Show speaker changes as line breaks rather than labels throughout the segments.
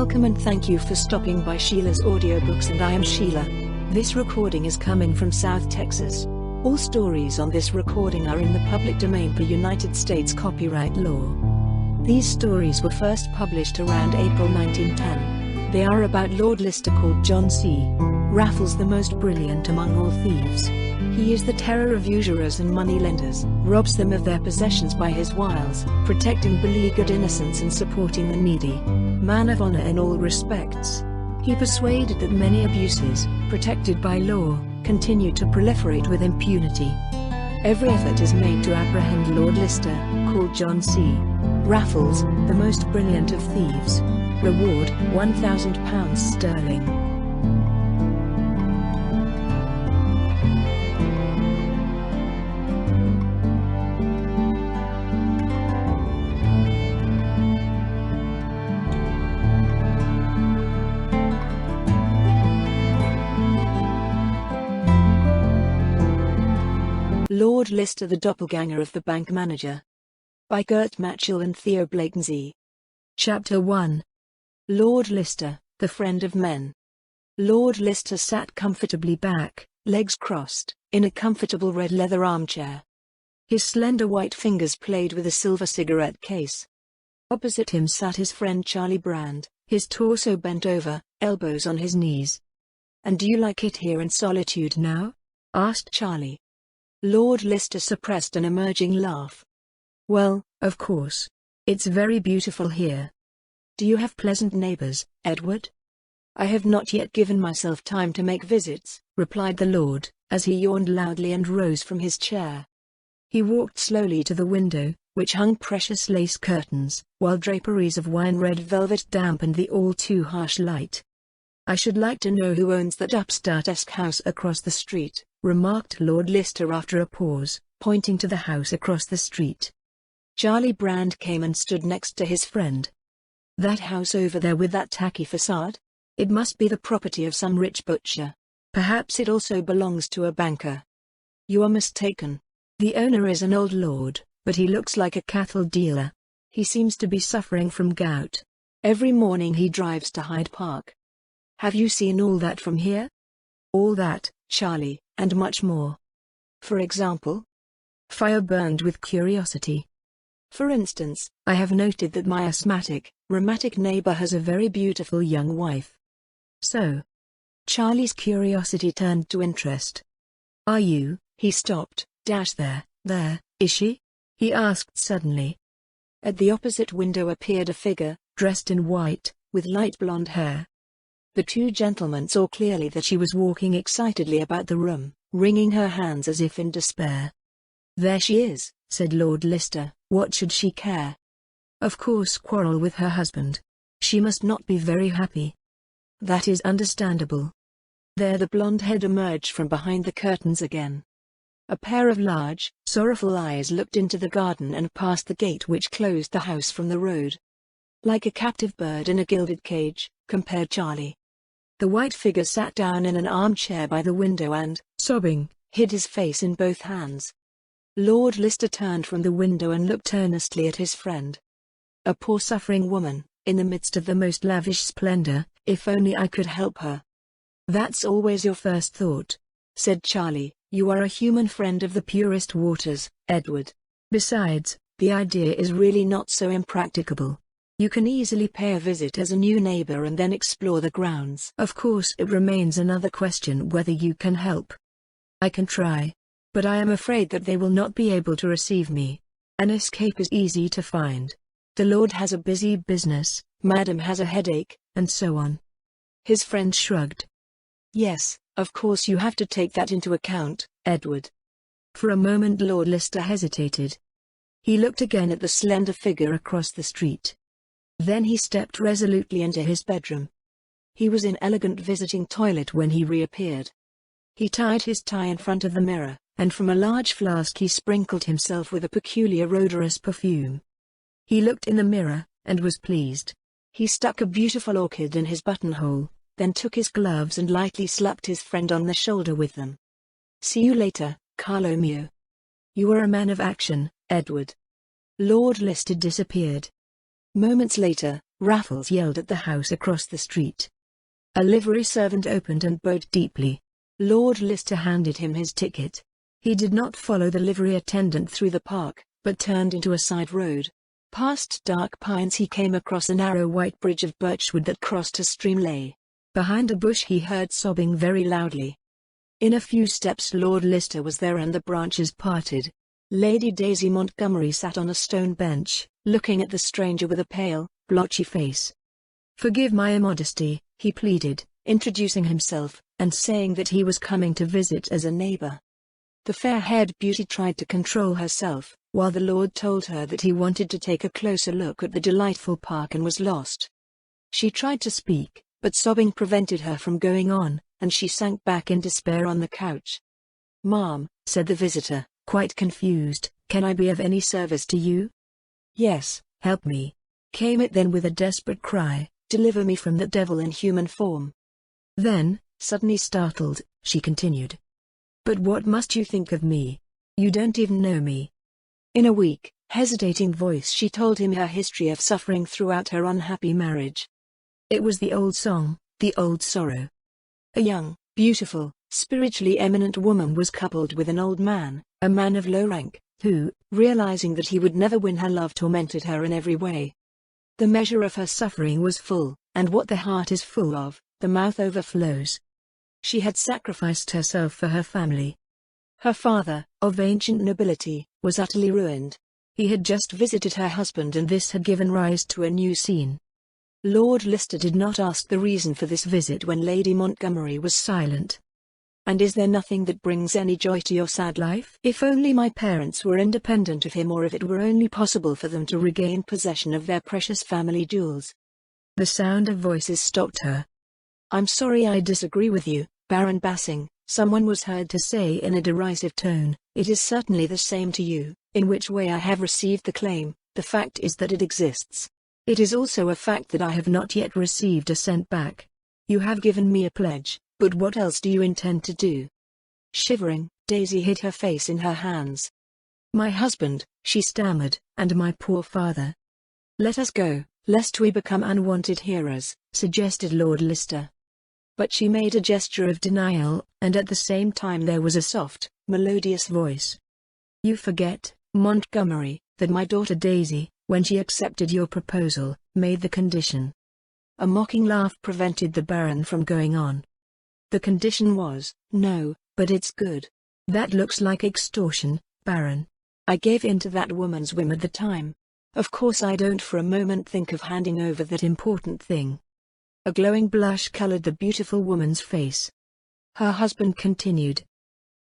Welcome and thank you for stopping by Sheila's Audiobooks, and I am Sheila. This recording is coming from South Texas. All stories on this recording are in the public domain per United States copyright law. These stories were first published around April 1910. They are about Lord Lister called John C. Raffles, the most brilliant among all thieves. He is the terror of usurers and moneylenders, robs them of their possessions by his wiles, protecting beleaguered innocence and supporting the needy. Man of honor in all respects. He persuaded that many abuses, protected by law, continue to proliferate with impunity. Every effort is made to apprehend Lord Lister, called John C. Raffles, the most brilliant of thieves. Reward, £1,000 sterling. Lord Lister, the Doppelganger of the Bank Manager. By Gert Matchell and Theo Blakenzy. Chapter 1. Lord Lister, the Friend of Men. Lord Lister sat comfortably back, legs crossed, in a comfortable red leather armchair. His slender white fingers played with a silver cigarette case. Opposite him sat his friend Charlie Brand, his torso bent over, elbows on his knees. "And do you like it here in solitude now?" asked Charlie. Lord Lister suppressed an emerging laugh. "Well, of course. It's very beautiful here." "Do you have pleasant neighbors, Edward?" "I have not yet given myself time to make visits," replied the Lord, as he yawned loudly and rose from his chair. He walked slowly to the window, which hung precious lace curtains, while draperies of wine-red velvet dampened the all-too-harsh light. "I should like to know who owns that upstart-esque house across the street," remarked Lord Lister after a pause, pointing to the house across the street. Charlie Brand came and stood next to his friend. "That house over there with that tacky facade? It must be the property of some rich butcher. Perhaps it also belongs to a banker." "You are mistaken. The owner is an old lord, but he looks like a cattle dealer. He seems to be suffering from gout. Every morning he drives to Hyde Park." "Have you seen all that from here?" "All that, Charlie, and much more." "For example?" Fire burned with curiosity. "For instance, I have noted that my asthmatic, rheumatic neighbor has a very beautiful young wife." "So?" Charlie's curiosity turned to interest. "Are you—" He stopped. There, is she?" he asked suddenly. At the opposite window appeared a figure, dressed in white, with light blonde hair. The two gentlemen saw clearly that she was walking excitedly about the room, wringing her hands as if in despair. "There she is," said Lord Lister. "What should she care? Of course quarrel with her husband. She must not be very happy." "That is understandable." There the blonde head emerged from behind the curtains again. A pair of large, sorrowful eyes looked into the garden and past the gate which closed the house from the road. "Like a captive bird in a gilded cage," compared Charlie. The white figure sat down in an armchair by the window and, sobbing, hid his face in both hands. Lord Lister turned from the window and looked earnestly at his friend. "A poor suffering woman, in the midst of the most lavish splendor. If only I could help her." "That's always your first thought," said Charlie. "You are a human friend of the purest waters, Edward. Besides, the idea is really not so impracticable. You can easily pay a visit as a new neighbor and then explore the grounds. Of course it remains another question whether you can help." "I can try. But I am afraid that they will not be able to receive me. An escape is easy to find. The Lord has a busy business, Madam has a headache, and so on." His friend shrugged. "Yes, of course you have to take that into account, Edward." For a moment Lord Lister hesitated. He looked again at the slender figure across the street. Then he stepped resolutely into his bedroom. He was in elegant visiting toilet when he reappeared. He tied his tie in front of the mirror, and from a large flask he sprinkled himself with a peculiar odorous perfume. He looked in the mirror, and was pleased. He stuck a beautiful orchid in his buttonhole, then took his gloves and lightly slapped his friend on the shoulder with them. "See you later, Carlo mio. You are a man of action, Edward." Lord Lister disappeared. Moments later, Raffles yelled at the house across the street. A livery servant opened and bowed deeply. Lord Lister handed him his ticket. He did not follow the livery attendant through the park, but turned into a side road. Past dark pines he came across a narrow white bridge of birchwood that crossed a stream lay. Behind a bush he heard sobbing very loudly. In a few steps Lord Lister was there and the branches parted. Lady Daisy Montgomery sat on a stone bench, looking at the stranger with a pale, blotchy face. "Forgive my immodesty," he pleaded, introducing himself, and saying that he was coming to visit as a neighbor. The fair-haired beauty tried to control herself, while the Lord told her that he wanted to take a closer look at the delightful park and was lost. She tried to speak, but sobbing prevented her from going on, and she sank back in despair on the couch. "Ma'am," said the visitor, quite confused, "can I be of any service to you?" "Yes, help me," came it then with a desperate cry, "deliver me from that devil in human form." Then, suddenly startled, she continued, "But what must you think of me? You don't even know me." In a weak, hesitating voice she told him her history of suffering throughout her unhappy marriage. It was the old song, the old sorrow. A young, beautiful, spiritually eminent woman was coupled with an old man, a man of low rank, who, realizing that he would never win her love, tormented her in every way. The measure of her suffering was full, and what the heart is full of, the mouth overflows. She had sacrificed herself for her family. Her father, of ancient nobility, was utterly ruined. He had just visited her husband and this had given rise to a new scene. Lord Lister did not ask the reason for this visit when Lady Montgomery was silent. "And is there nothing that brings any joy to your sad life?" "If only my parents were independent of him, or if it were only possible for them to regain possession of their precious family jewels." The sound of voices stopped her. "I'm sorry I disagree with you, Baron Bassing," someone was heard to say in a derisive tone. "It is certainly the same to you, in which way I have received the claim. The fact is that it exists. It is also a fact that I have not yet received a cent back. You have given me a pledge, but what else do you intend to do?" Shivering, Daisy hid her face in her hands. "My husband," she stammered, "and my poor father." "Let us go, lest we become unwanted hearers," suggested Lord Lister. But she made a gesture of denial, and at the same time there was a soft, melodious voice. "You forget, Montgomery, that my daughter Daisy, when she accepted your proposal, made the condition." A mocking laugh prevented the Baron from going on. "The condition was, no, but it's good." "That looks like extortion, Baron." "I gave in to that woman's whim at the time. Of course I don't for a moment think of handing over that important thing." A glowing blush colored the beautiful woman's face. Her husband continued,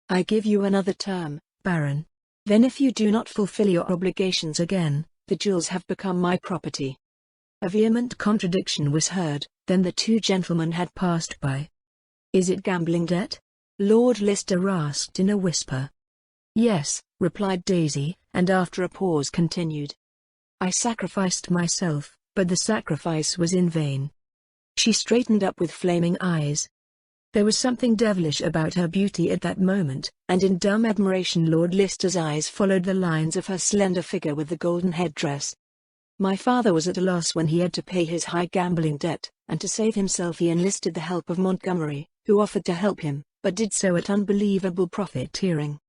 "I give you another term, Baron. Then if you do not fulfill your obligations again, the jewels have become my property." A vehement contradiction was heard, then the two gentlemen had passed by. "Is it gambling debt?" Lord Lister asked in a whisper. "Yes," replied Daisy, and after a pause continued, "I sacrificed myself, but the sacrifice was in vain." She straightened up with flaming eyes. There was something devilish about her beauty at that moment, and in dumb admiration Lord Lister's eyes followed the lines of her slender figure with the golden headdress. "My father was at a loss when he had to pay his high gambling debt, and to save himself he enlisted the help of Montgomery, who offered to help him, but did so at unbelievable profiteering.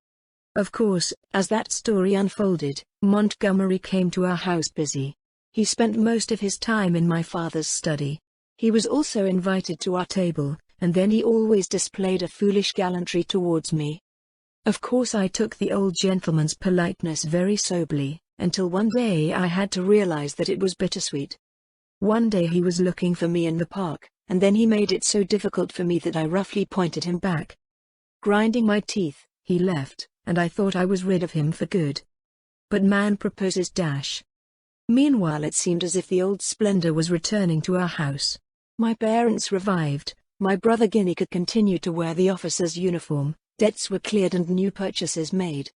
Of course, as that story unfolded, Montgomery came to our house busy. He spent most of his time in my father's study. He was also invited to our table, and then he always displayed a foolish gallantry towards me. Of course I took the old gentleman's politeness very soberly, until one day I had to realize that it was bittersweet. One day he was looking for me in the park, and then he made it so difficult for me that I roughly pointed him back. Grinding my teeth, he left, and I thought I was rid of him for good. But man proposes dash. Meanwhile it seemed as if the old splendor was returning to our house. My parents revived, my brother Guinea could continue to wear the officer's uniform, debts were cleared and new purchases made.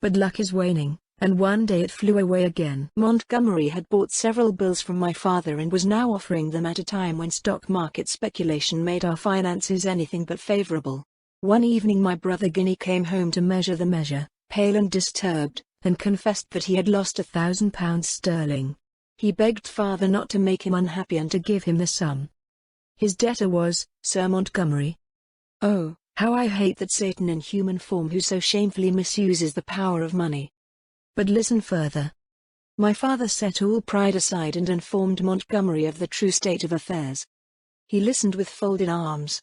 But luck is waning, and one day it flew away again. Montgomery had bought several bills from my father and was now offering them at a time when stock market speculation made our finances anything but favorable. One evening my brother Guinea came home to measure the measure, pale and disturbed, and confessed that he had lost £1,000 sterling. He begged father not to make him unhappy and to give him the sum. His debtor was Sir Montgomery. Oh, how I hate that Satan in human form who so shamefully misuses the power of money. But listen further. My father set all pride aside and informed Montgomery of the true state of affairs. He listened with folded arms.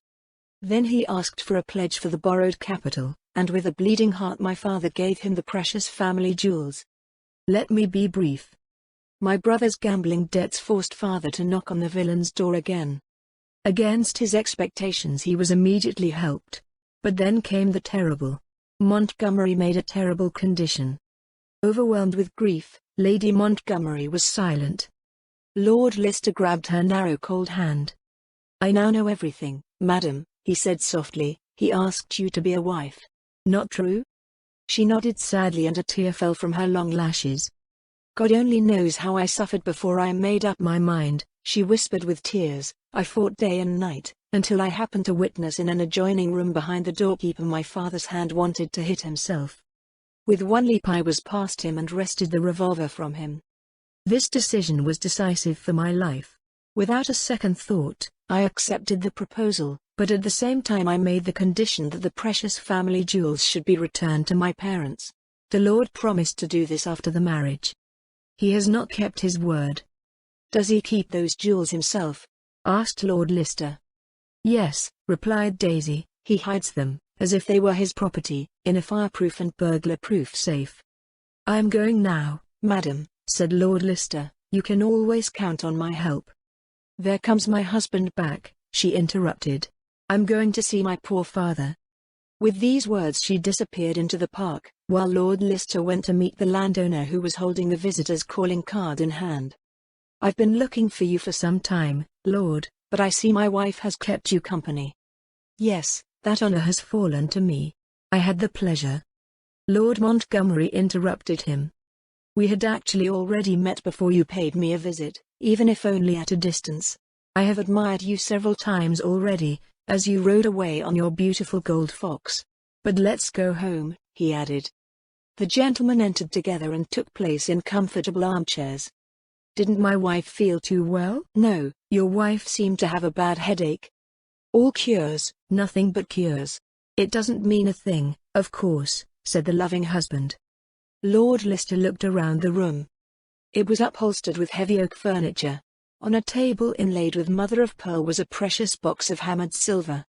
Then he asked for a pledge for the borrowed capital, and with a bleeding heart my father gave him the precious family jewels. Let me be brief. My brother's gambling debts forced father to knock on the villain's door again. Against his expectations he was immediately helped. But then came the terrible. Montgomery made a terrible condition. Overwhelmed with grief, Lady Montgomery was silent. Lord Lister grabbed her narrow cold hand. I now know everything, madam, he said softly. He asked you to be a wife. Not true? She nodded sadly and a tear fell from her long lashes. God only knows how I suffered before I made up my mind, she whispered with tears. I fought day and night, until I happened to witness in an adjoining room behind the doorkeeper my father's hand wanted to hit himself. With one leap I was past him and wrested the revolver from him. This decision was decisive for my life. Without a second thought, I accepted the proposal, but at the same time I made the condition that the precious family jewels should be returned to my parents. The Lord promised to do this after the marriage. He has not kept his word. Does he keep those jewels himself? Asked Lord Lister. Yes, replied Daisy, he hides them, as if they were his property, in a fireproof and burglar-proof safe. I am going now, madam, said Lord Lister. You can always count on my help. There comes my husband back, she interrupted. I'm going to see my poor father. With these words she disappeared into the park, while Lord Lister went to meet the landowner who was holding the visitor's calling card in hand. I've been looking for you for some time, Lord, but I see my wife has kept you company. Yes, that honor has fallen to me. I had the pleasure. Lord Montgomery interrupted him. We had actually already met before you paid me a visit, even if only at a distance. I have admired you several times already, as you rode away on your beautiful gold fox. But let's go home, he added. The gentlemen entered together and took place in comfortable armchairs. Didn't my wife feel too well? No, your wife seemed to have a bad headache. All cures, nothing but cures. It doesn't mean a thing, of course, said the loving husband. Lord Lister looked around the room. It was upholstered with heavy oak furniture. On a table inlaid with mother-of-pearl was a precious box of hammered silver.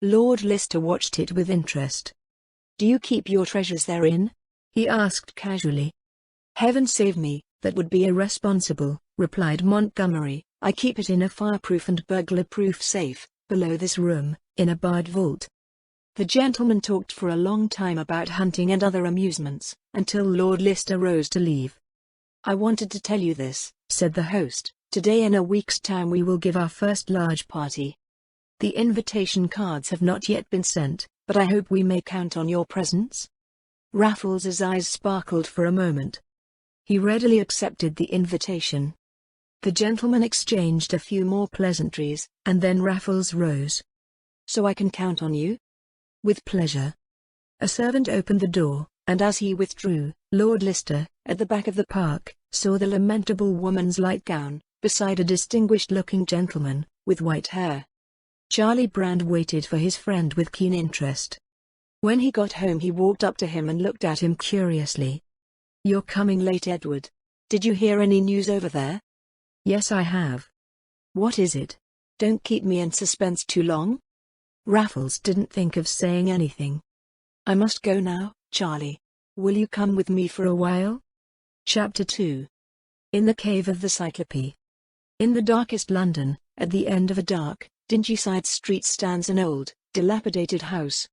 Lord Lister watched it with interest. Do you keep your treasures therein? He asked casually. Heaven save me, that would be irresponsible, replied Montgomery. I keep it in a fireproof and burglar-proof safe, below this room, in a barred vault. The gentlemen talked for a long time about hunting and other amusements, until Lord Lister rose to leave. I wanted to tell you this, said the host. Today in a week's time we will give our first large party. The invitation cards have not yet been sent, but I hope we may count on your presence. Raffles' eyes sparkled for a moment. He readily accepted the invitation. The gentlemen exchanged a few more pleasantries, and then Raffles rose. So I can count on you? With pleasure. A servant opened the door, and as he withdrew, Lord Lister, at the back of the park, saw the lamentable woman's light gown, beside a distinguished-looking gentleman, with white hair. Charlie Brand waited for his friend with keen interest. When he got home he walked up to him and looked at him curiously. You're coming late, Edward. Did you hear any news over there? Yes, I have. What is it? Don't keep me in suspense too long. Raffles didn't think of saying anything. I must go now, Charlie. Will you come with me for a while? Chapter 2. In the cave of the Cyclope. In the darkest London, at the end of a dark, dingy side street stands an old, dilapidated house.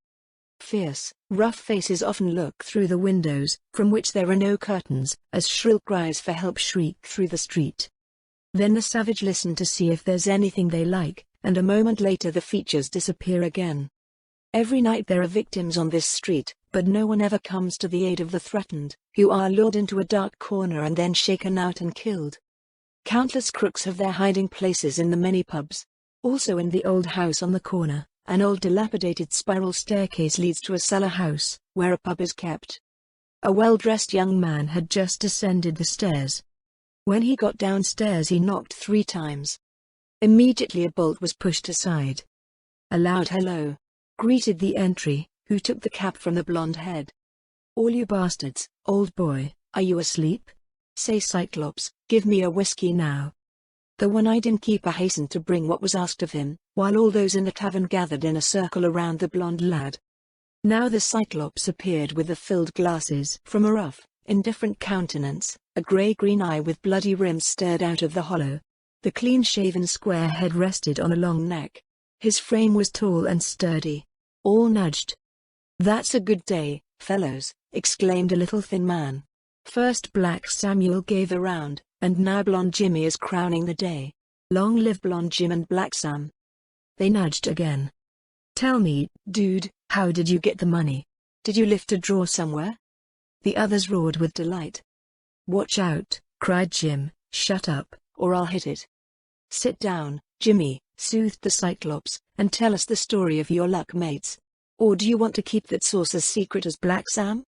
Fierce, rough faces often look through the windows, from which there are no curtains, as shrill cries for help shriek through the street. Then the savage listen to see if there's anything they like, and a moment later the features disappear again. Every night there are victims on this street, but no one ever comes to the aid of the threatened, who are lured into a dark corner and then shaken out and killed. Countless crooks have their hiding places in the many pubs. Also in the old house on the corner, an old dilapidated spiral staircase leads to a cellar house, where a pub is kept. A well-dressed young man had just descended the stairs. When he got downstairs he knocked 3 times. Immediately a bolt was pushed aside. A loud hello greeted the entry, who took the cap from the blonde head. "All you bastards, old boy, are you asleep? Say Cyclops, give me a whiskey now." The one-eyed innkeeper hastened to bring what was asked of him, while all those in the tavern gathered in a circle around the blonde lad. Now the Cyclops appeared with the filled glasses. From a rough, indifferent countenance, a grey-green eye with bloody rims stared out of the hollow. The clean-shaven square head rested on a long neck. His frame was tall and sturdy. All nudged. "That's a good day, fellows," exclaimed a little thin man. First Black Samuel gave a round, and now Blonde Jimmy is crowning the day. Long live Blonde Jim and Black Sam. They nudged again. "Tell me, dude, how did you get the money? Did you lift a drawer somewhere?" The others roared with delight. "Watch out," cried Jim, "shut up, or I'll hit it." "Sit down, Jimmy," soothed the Cyclops, "and tell us the story of your luck mates. Or do you want to keep that source as secret as Black Sam?"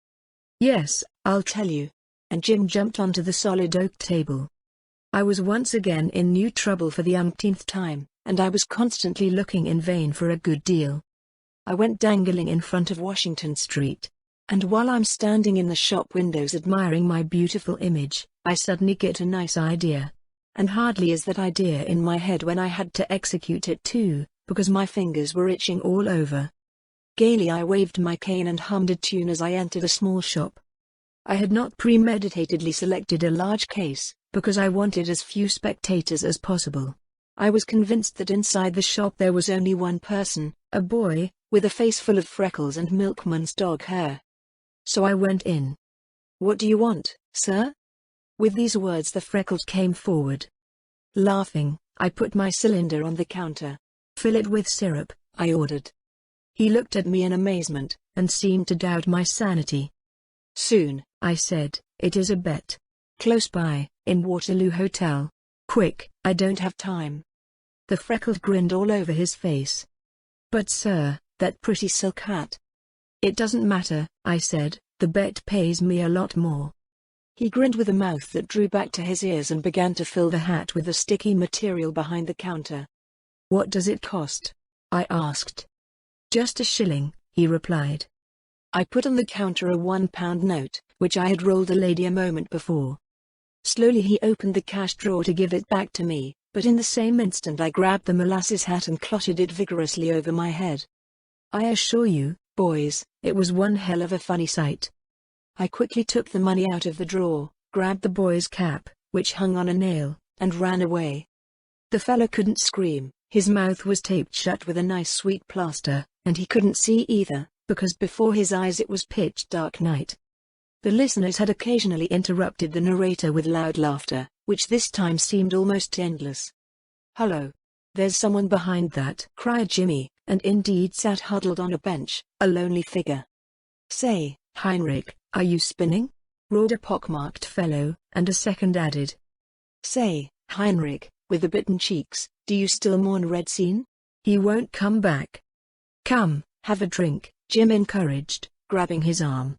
"Yes, I'll tell you." And Jim jumped onto the solid oak table. "I was once again in new trouble for the umpteenth time, and I was constantly looking in vain for a good deal. I went dangling in front of Washington Street. And while I'm standing in the shop windows admiring my beautiful image, I suddenly get a nice idea. And hardly is that idea in my head when I had to execute it too, because my fingers were itching all over. Gaily I waved my cane and hummed a tune as I entered a small shop. I had not premeditatedly selected a large case, because I wanted as few spectators as possible. I was convinced that inside the shop there was only one person, a boy, with a face full of freckles and milkman's dog hair. So I went in. "What do you want, sir?" With these words the freckles came forward. Laughing, I put my cylinder on the counter. "Fill it with syrup," I ordered. He looked at me in amazement, and seemed to doubt my sanity. "Soon," I said, "it is a bet. Close by, in Waterloo Hotel. Quick, I don't have time." The freckles grinned all over his face. "But sir, that pretty silk hat." "It doesn't matter," I said, "the bet pays me a lot more." He grinned with a mouth that drew back to his ears and began to fill the hat with the sticky material behind the counter. "What does it cost?" I asked. "Just a shilling," he replied. I put on the counter a £1 note, which I had rolled a lady a moment before. Slowly he opened the cash drawer to give it back to me, but in the same instant I grabbed the molasses hat and clotted it vigorously over my head. I assure you, boys, it was one hell of a funny sight. I quickly took the money out of the drawer, grabbed the boy's cap, which hung on a nail, and ran away. The fellow couldn't scream, his mouth was taped shut with a nice sweet plaster, and he couldn't see either, because before his eyes it was pitch dark night. The listeners had occasionally interrupted the narrator with loud laughter, which this time seemed almost endless. "Hullo! There's someone behind that!" cried Jimmy, and indeed sat huddled on a bench, a lonely figure. "Say, Heinrich, are you spinning?" roared a pockmarked fellow, and a second added. "Say, Heinrich, with the bitten cheeks, do you still mourn Red Scene? He won't come back." "Come, have a drink," Jim encouraged, grabbing his arm.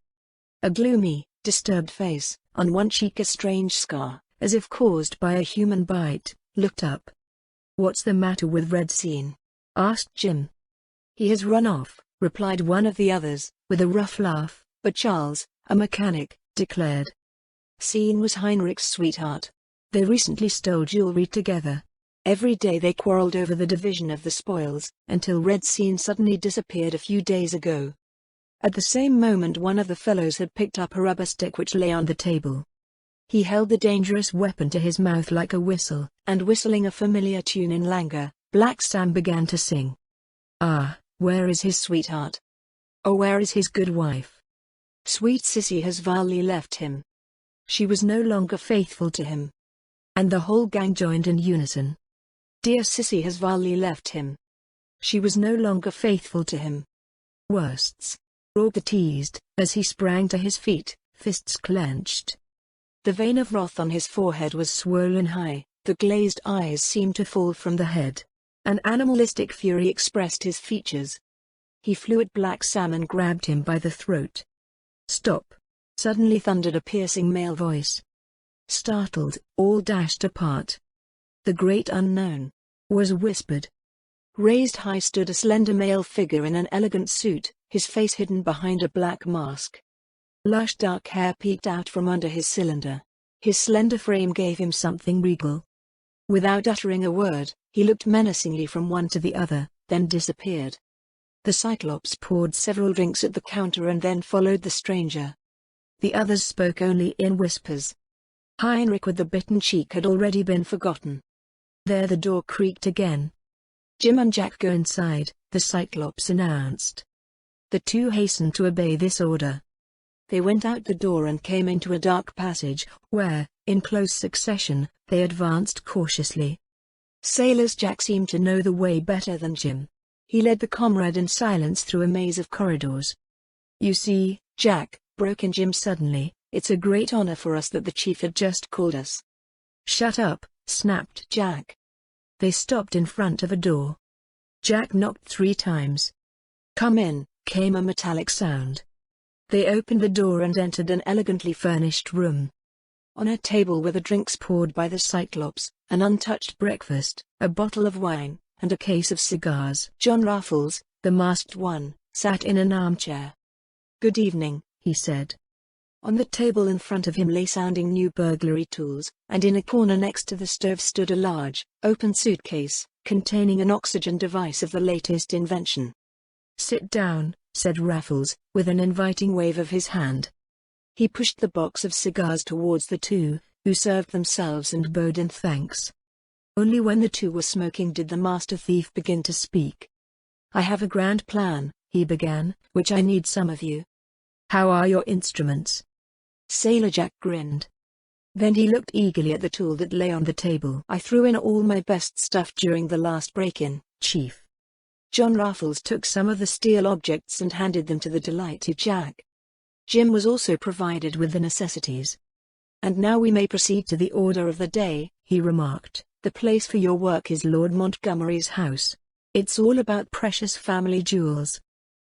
A gloomy, disturbed face, on one cheek a strange scar, as if caused by a human bite, looked up. "What's the matter with Red Scene?" asked Jim. "He has run off," replied one of the others, with a rough laugh, but Charles, a mechanic, declared. Scene was Heinrich's sweetheart. They recently stole jewelry together. Every day they quarreled over the division of the spoils, until Red Scene suddenly disappeared a few days ago. At the same moment one of the fellows had picked up a rubber stick which lay on the table. He held the dangerous weapon to his mouth like a whistle, and whistling a familiar tune in Langer, Black Sam began to sing. "Ah, where is his sweetheart? Oh, where is his good wife? Sweet Sissy has vilely left him. She was no longer faithful to him." And the whole gang joined in unison. "Dear Sissy has vilely left him. She was no longer faithful to him." "Worsts!" roared the teased, as he sprang to his feet, fists clenched. The vein of wrath on his forehead was swollen high, the glazed eyes seemed to fall from the head. An animalistic fury expressed his features. He flew at Black Sam and grabbed him by the throat. "Stop!" suddenly thundered a piercing male voice. Startled, all dashed apart. "The great unknown," was whispered. Raised high stood a slender male figure in an elegant suit, his face hidden behind a black mask. Lush dark hair peeked out from under his cylinder. His slender frame gave him something regal. Without uttering a word, he looked menacingly from one to the other, then disappeared. The Cyclops poured several drinks at the counter and then followed the stranger. The others spoke only in whispers. Heinrich with the bitten cheek had already been forgotten. There the door creaked again. "Jim and Jack go inside," the Cyclops announced. The two hastened to obey this order. They went out the door and came into a dark passage, where, in close succession, they advanced cautiously. Sailor's Jack seemed to know the way better than Jim. He led the comrade in silence through a maze of corridors. "You see, Jack," broke in Jim suddenly, "it's a great honor for us that the chief had just called us." "Shut up," snapped Jack. They stopped in front of a door. Jack knocked 3 times. "Come in," came a metallic sound. They opened the door and entered an elegantly furnished room. On a table were the drinks poured by the Cyclops, an untouched breakfast, a bottle of wine, and a case of cigars. John Raffles, the masked one, sat in an armchair. "Good evening," he said. On the table in front of him lay sounding new burglary tools, and in a corner next to the stove stood a large, open suitcase, containing an oxygen device of the latest invention. "Sit down," said Raffles, with an inviting wave of his hand. He pushed the box of cigars towards the two, who served themselves and bowed in thanks. Only when the two were smoking did the master thief begin to speak. "I have a grand plan," he began, "which I need some of you." "How are your instruments?" Sailor Jack grinned. Then he looked eagerly at the tool that lay on the table. "I threw in all my best stuff during the last break-in, Chief." John Raffles took some of the steel objects and handed them to the delighted Jack. Jim was also provided with the necessities. "And now we may proceed to the order of the day," he remarked. "The place for your work is Lord Montgomery's house. It's all about precious family jewels.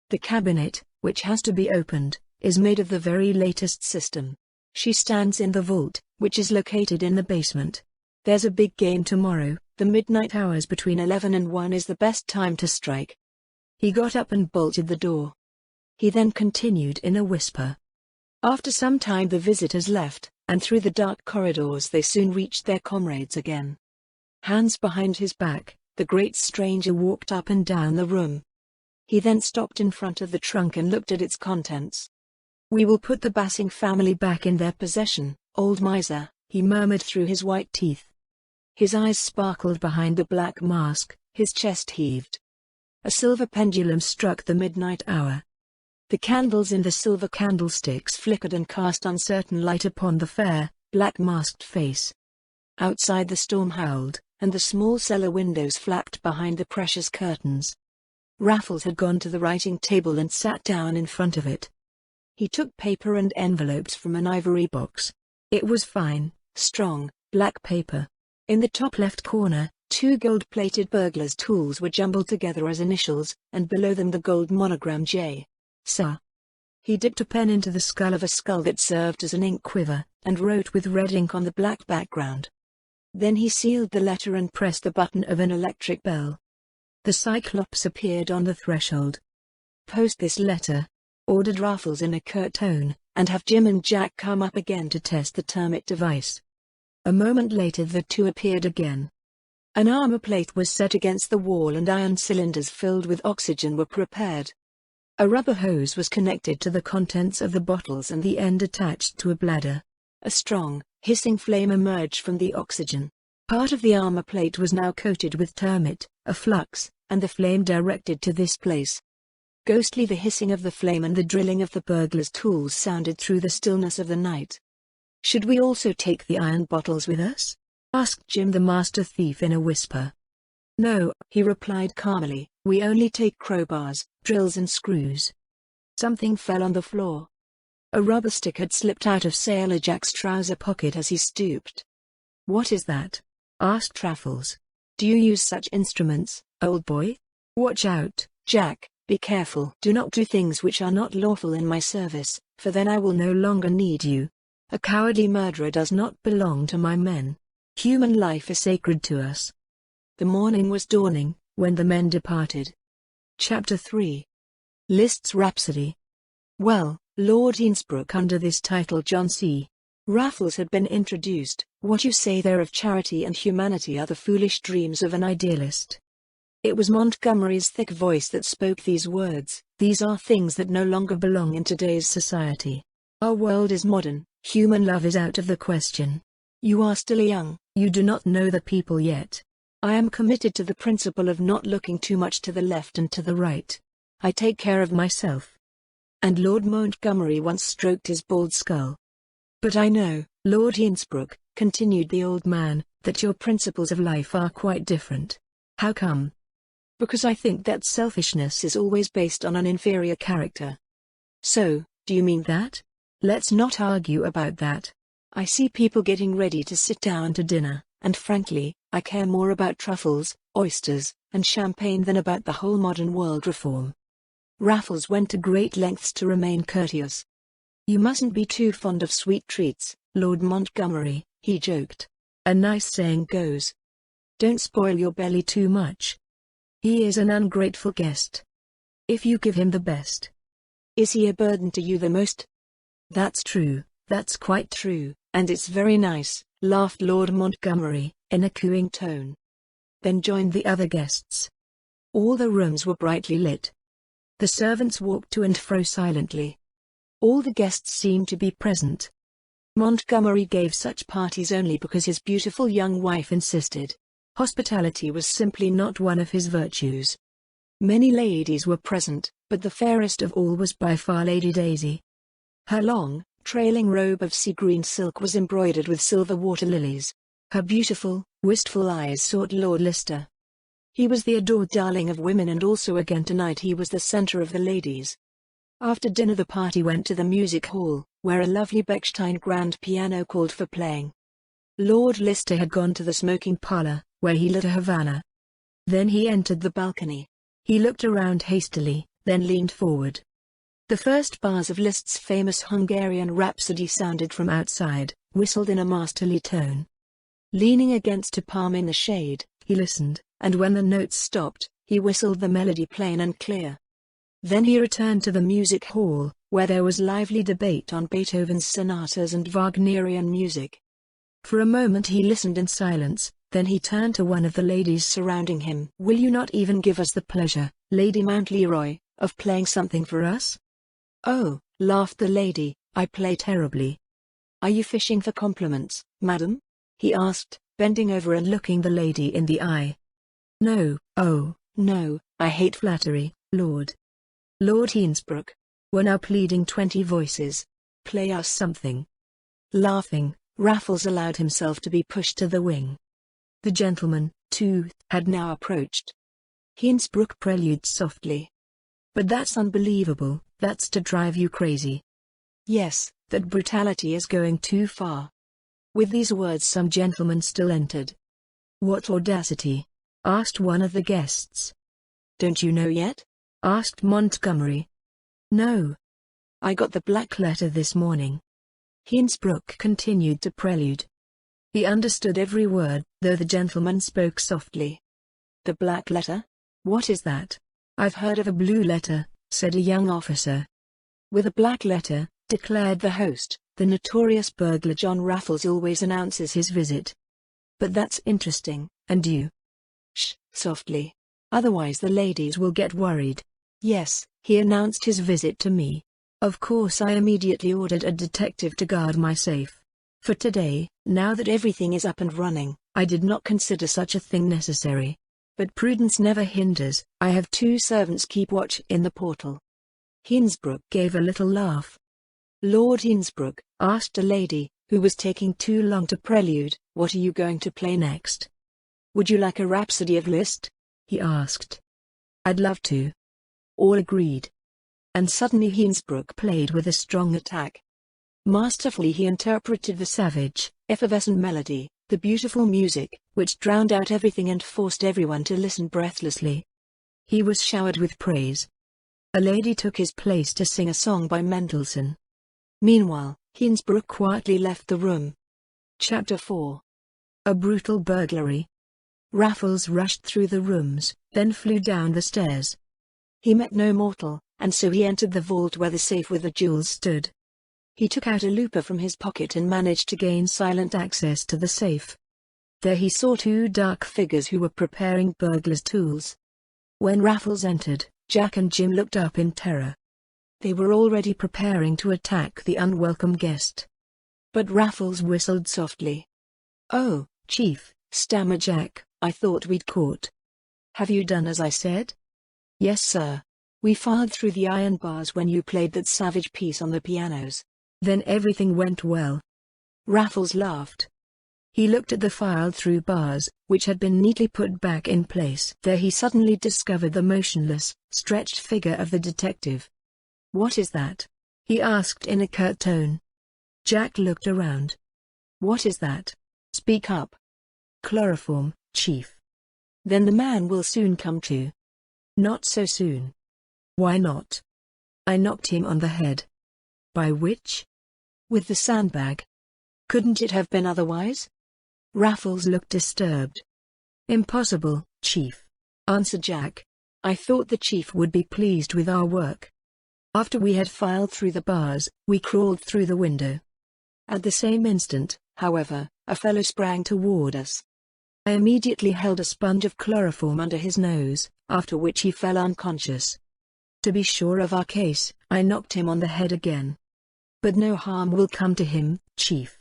The cabinet, which has to be opened, is made of the very latest system. She stands in the vault, which is located in the basement. There's a big game tomorrow. The midnight hours between 11 and 1 is the best time to strike." He got up and bolted the door. He then continued in a whisper. After some time the visitors left, and through the dark corridors they soon reached their comrades again. Hands behind his back, the great stranger walked up and down the room. He then stopped in front of the trunk and looked at its contents. "We will put the Bassing family back in their possession, old miser," he murmured through his white teeth. His eyes sparkled behind the black mask, his chest heaved. A silver pendulum struck the midnight hour. The candles in the silver candlesticks flickered and cast uncertain light upon the fair, black-masked face. Outside the storm howled, and the small cellar windows flapped behind the precious curtains. Raffles had gone to the writing table and sat down in front of it. He took paper and envelopes from an ivory box. It was fine, strong, black paper. In the top left corner, 2 gold-plated burglar's tools were jumbled together as initials, and below them the gold monogram J. Sir. He dipped a pen into the skull of a skull that served as an ink quiver, and wrote with red ink on the black background. Then he sealed the letter and pressed the button of an electric bell. The Cyclops appeared on the threshold. "Post this letter," ordered Raffles in a curt tone, "and have Jim and Jack come up again to test the termite device." A moment later the two appeared again. An armor plate was set against the wall and iron cylinders filled with oxygen were prepared. A rubber hose was connected to the contents of the bottles and the end attached to a bladder. A strong, hissing flame emerged from the oxygen. Part of the armor plate was now coated with termite, a flux, and the flame directed to this place. Ghostly the hissing of the flame and the drilling of the burglar's tools sounded through the stillness of the night. "Should we also take the iron bottles with us?" asked Jim the master thief in a whisper. "No," he replied calmly, "we only take crowbars, drills and screws." Something fell on the floor. A rubber stick had slipped out of Sailor Jack's trouser pocket as he stooped. "What is that?" asked Raffles. "Do you use such instruments, old boy? Watch out, Jack, be careful. Do not do things which are not lawful in my service, for then I will no longer need you." A cowardly murderer does not belong to my men. Human life is sacred to us. The morning was dawning, when the men departed. Chapter 3. Liszt's Rhapsody. Well, Lord Innsbruck, under this title John C. Raffles had been introduced. What you say there of charity and humanity are the foolish dreams of an idealist. It was Montgomery's thick voice that spoke these words. These are things that no longer belong in today's society. Our world is modern, human love is out of the question. You are still young, you do not know the people yet. I am committed to the principle of not looking too much to the left and to the right. I take care of myself. And Lord Montgomery once stroked his bald skull. But I know, Lord Innsbruck, continued the old man, that your principles of life are quite different. How come? Because I think that selfishness is always based on an inferior character. So, do you mean that? Let's not argue about that. I see people getting ready to sit down to dinner, and frankly, I care more about truffles, oysters, and champagne than about the whole modern world reform. Raffles went to great lengths to remain courteous. You mustn't be too fond of sweet treats, Lord Montgomery, he joked. A nice saying goes. Don't spoil your belly too much. He is an ungrateful guest. If you give him the best. Is he a burden to you the most? That's true, that's quite true, and it's very nice, laughed Lord Montgomery, in a cooing tone. Then joined the other guests. All the rooms were brightly lit. The servants walked to and fro silently. All the guests seemed to be present. Montgomery gave such parties only because his beautiful young wife insisted. Hospitality was simply not one of his virtues. Many ladies were present, but the fairest of all was by far Lady Daisy. Her long, trailing robe of sea-green silk was embroidered with silver water lilies. Her beautiful, wistful eyes sought Lord Lister. He was the adored darling of women, and also again tonight he was the center of the ladies. After dinner the party went to the music hall, where a lovely Bechstein grand piano called for playing. Lord Lister had gone to the smoking parlor, where he lit a Havana. Then he entered the balcony. He looked around hastily, then leaned forward. The first bars of Liszt's famous Hungarian Rhapsody sounded from outside, whistled in a masterly tone. Leaning against a palm in the shade, he listened, and when the notes stopped, he whistled the melody plain and clear. Then he returned to the music hall, where there was lively debate on Beethoven's sonatas and Wagnerian music. For a moment he listened in silence, then he turned to one of the ladies surrounding him. Will you not even give us the pleasure, Lady Mountleroy, of playing something for us? Oh, laughed the lady, I play terribly. Are you fishing for compliments, madam? He asked, bending over and looking the lady in the eye. No, oh, no, I hate flattery, Lord Innsbruck. We're now pleading 20 voices. Play us something. Laughing, Raffles allowed himself to be pushed to the wing. The gentleman, too, had now approached. Innsbruck preluded softly. But that's unbelievable, that's to drive you crazy. Yes, that brutality is going too far. With these words some gentlemen still entered. What audacity? Asked one of the guests. Don't you know yet? Asked Montgomery. No. I got the black letter this morning. Innsbruck continued to prelude. He understood every word, though the gentleman spoke softly. The black letter? What is that? I've heard of a blue letter, said a young officer. With a black letter, declared the host, the notorious burglar John Raffles always announces his visit. But that's interesting, and you? Shh, softly. Otherwise the ladies will get worried. Yes, he announced his visit to me. Of course I immediately ordered a detective to guard my safe. For today, now that everything is up and running, I did not consider such a thing necessary. But prudence never hinders. I have 2 servants keep watch in the portal. Innsbruck gave a little laugh. Lord Innsbruck, asked a lady, who was taking too long to prelude, what are you going to play next? Would you like a rhapsody of Liszt? He asked. I'd love to. All agreed. And suddenly Innsbruck played with a strong attack. Masterfully he interpreted the savage, effervescent melody, the beautiful music, which drowned out everything and forced everyone to listen breathlessly. He was showered with praise. A lady took his place to sing a song by Mendelssohn. Meanwhile, Hinsbrook quietly left the room. Chapter 4. A brutal burglary. Raffles rushed through the rooms, then flew down the stairs. He met no mortal, and so he entered the vault where the safe with the jewels stood. He took out a looper from his pocket and managed to gain silent access to the safe. There he saw two dark figures who were preparing burglars' tools. When Raffles entered, Jack and Jim looked up in terror. They were already preparing to attack the unwelcome guest. But Raffles whistled softly. "Oh, Chief," stammered Jack, "I thought we'd caught." "Have you done as I said?" "Yes, sir. We filed through the iron bars when you played that savage piece on the pianos." "Then everything went well." Raffles laughed. He looked at the filed-through bars, which had been neatly put back in place. There he suddenly discovered the motionless, stretched figure of the detective. "What is that?" he asked in a curt tone. Jack looked around. "What is that? Speak up." "Chloroform, Chief." "Then the man will soon come to." "Not so soon." "Why not?" "I knocked him on the head." "By which?" "With the sandbag." "Couldn't it have been otherwise?" Raffles looked disturbed. "Impossible, Chief," answered Jack. "I thought the Chief would be pleased with our work. After we had filed through the bars, we crawled through the window. At the same instant, however, a fellow sprang toward us. I immediately held a sponge of chloroform under his nose, after which he fell unconscious. To be sure of our case, I knocked him on the head again. But no harm will come to him, Chief."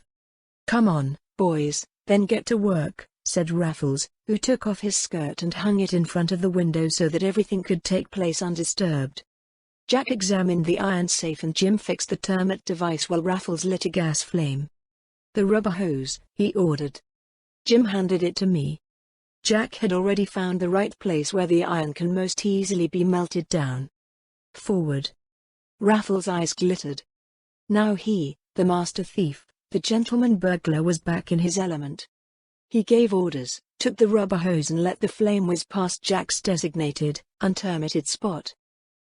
"Come on, boys, then get to work," said Raffles, who took off his skirt and hung it in front of the window so that everything could take place undisturbed. Jack examined the iron safe and Jim fixed the termite device while Raffles lit a gas flame. "The rubber hose," he ordered. Jim handed it to me. Jack had already found the right place where the iron can most easily be melted down. "Forward." Raffles' eyes glittered. Now he, the master thief, the gentleman burglar, was back in his element. He gave orders, took the rubber hose and let the flame whiz past Jack's designated, untermited spot.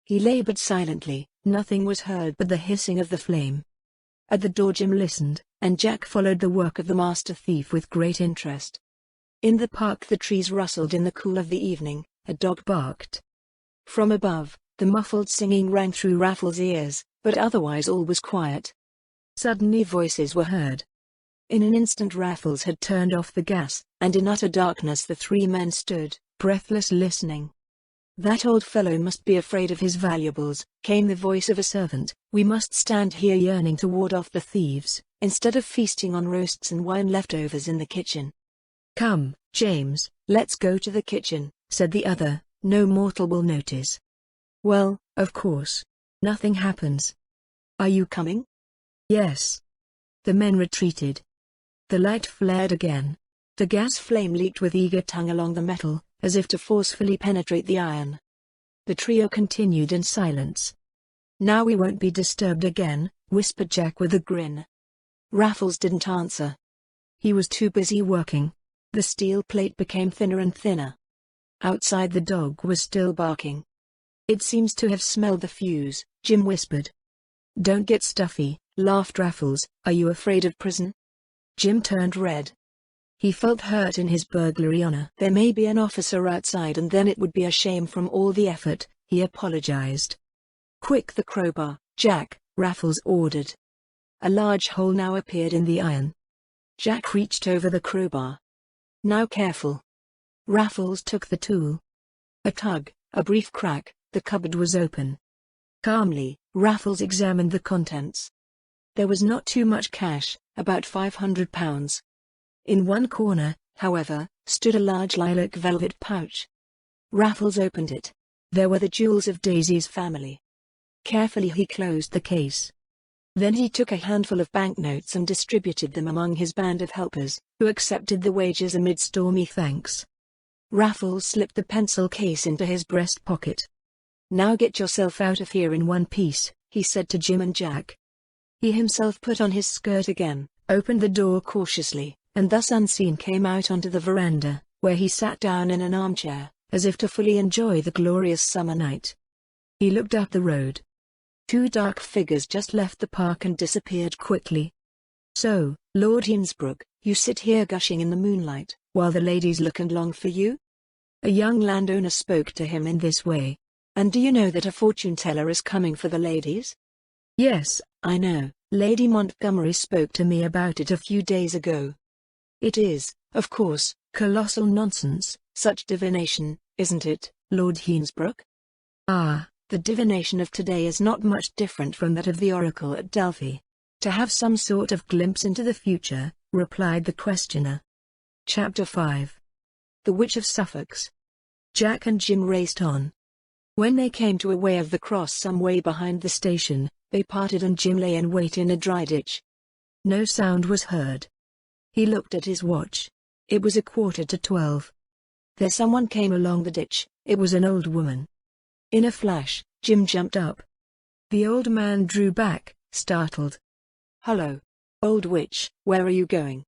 He labored silently, nothing was heard but the hissing of the flame. At the door Jim listened, and Jack followed the work of the master thief with great interest. In the park the trees rustled in the cool of the evening, a dog barked. From above, the muffled singing rang through Raffles' ears, but otherwise all was quiet. Suddenly voices were heard. In an instant Raffles had turned off the gas, and in utter darkness the three men stood, breathless, listening. "That old fellow must be afraid of his valuables," came the voice of a servant. "We must stand here yearning to ward off the thieves, instead of feasting on roasts and wine leftovers in the kitchen." "Come, James, let's go to the kitchen," said the other. "No mortal will notice." "Well, of course. Nothing happens." "Are you coming?" "Yes." The men retreated. The light flared again. The gas flame leaked with eager tongue along the metal, as if to forcefully penetrate the iron. The trio continued in silence. "Now we won't be disturbed again," whispered Jack with a grin. Raffles didn't answer. He was too busy working. The steel plate became thinner and thinner. Outside the dog was still barking. "It seems to have smelled the fuse," Jim whispered. "Don't get stuffy," laughed Raffles. "Are you afraid of prison?" Jim turned red. He felt hurt in his burglary honor. "There may be an officer outside and then it would be a shame from all the effort," he apologized. "Quick, the crowbar, Jack," Raffles ordered. A large hole now appeared in the iron. Jack reached over the crowbar. "Now careful." Raffles took the tool. A tug, a brief crack, the cupboard was open. Calmly, Raffles examined the contents. There was not too much cash, about £500. In one corner, however, stood a large lilac velvet pouch. Raffles opened it. There were the jewels of Daisy's family. Carefully he closed the case. Then he took a handful of banknotes and distributed them among his band of helpers, who accepted the wages amid stormy thanks. Raffles slipped the pencil case into his breast pocket. "Now get yourself out of here in one piece," he said to Jim and Jack. He himself put on his skirt again, opened the door cautiously, and thus unseen came out onto the veranda, where he sat down in an armchair, as if to fully enjoy the glorious summer night. He looked up the road. Two dark figures just left the park and disappeared quickly. "So, Lord Hinsbrook, you sit here gushing in the moonlight, while the ladies look and long for you?" A young landowner spoke to him in this way. "And do you know that a fortune-teller is coming for the ladies?" "Yes, I know. Lady Montgomery spoke to me about it a few days ago." "It is, of course, colossal nonsense, such divination, isn't it, Lord Hinsbrook?" "Ah, the divination of today is not much different from that of the oracle at Delphi. To have some sort of glimpse into the future," replied the questioner. Chapter 5. The Witch of Suffolk's. Jack and Jim raced on. When they came to a way of the cross some way behind the station, they parted and Jim lay in wait in a dry ditch. No sound was heard. He looked at his watch. It was 11:45. There someone came along the ditch. It was an old woman. In a flash, Jim jumped up. The old man drew back, startled. "Hello, old witch, where are you going?"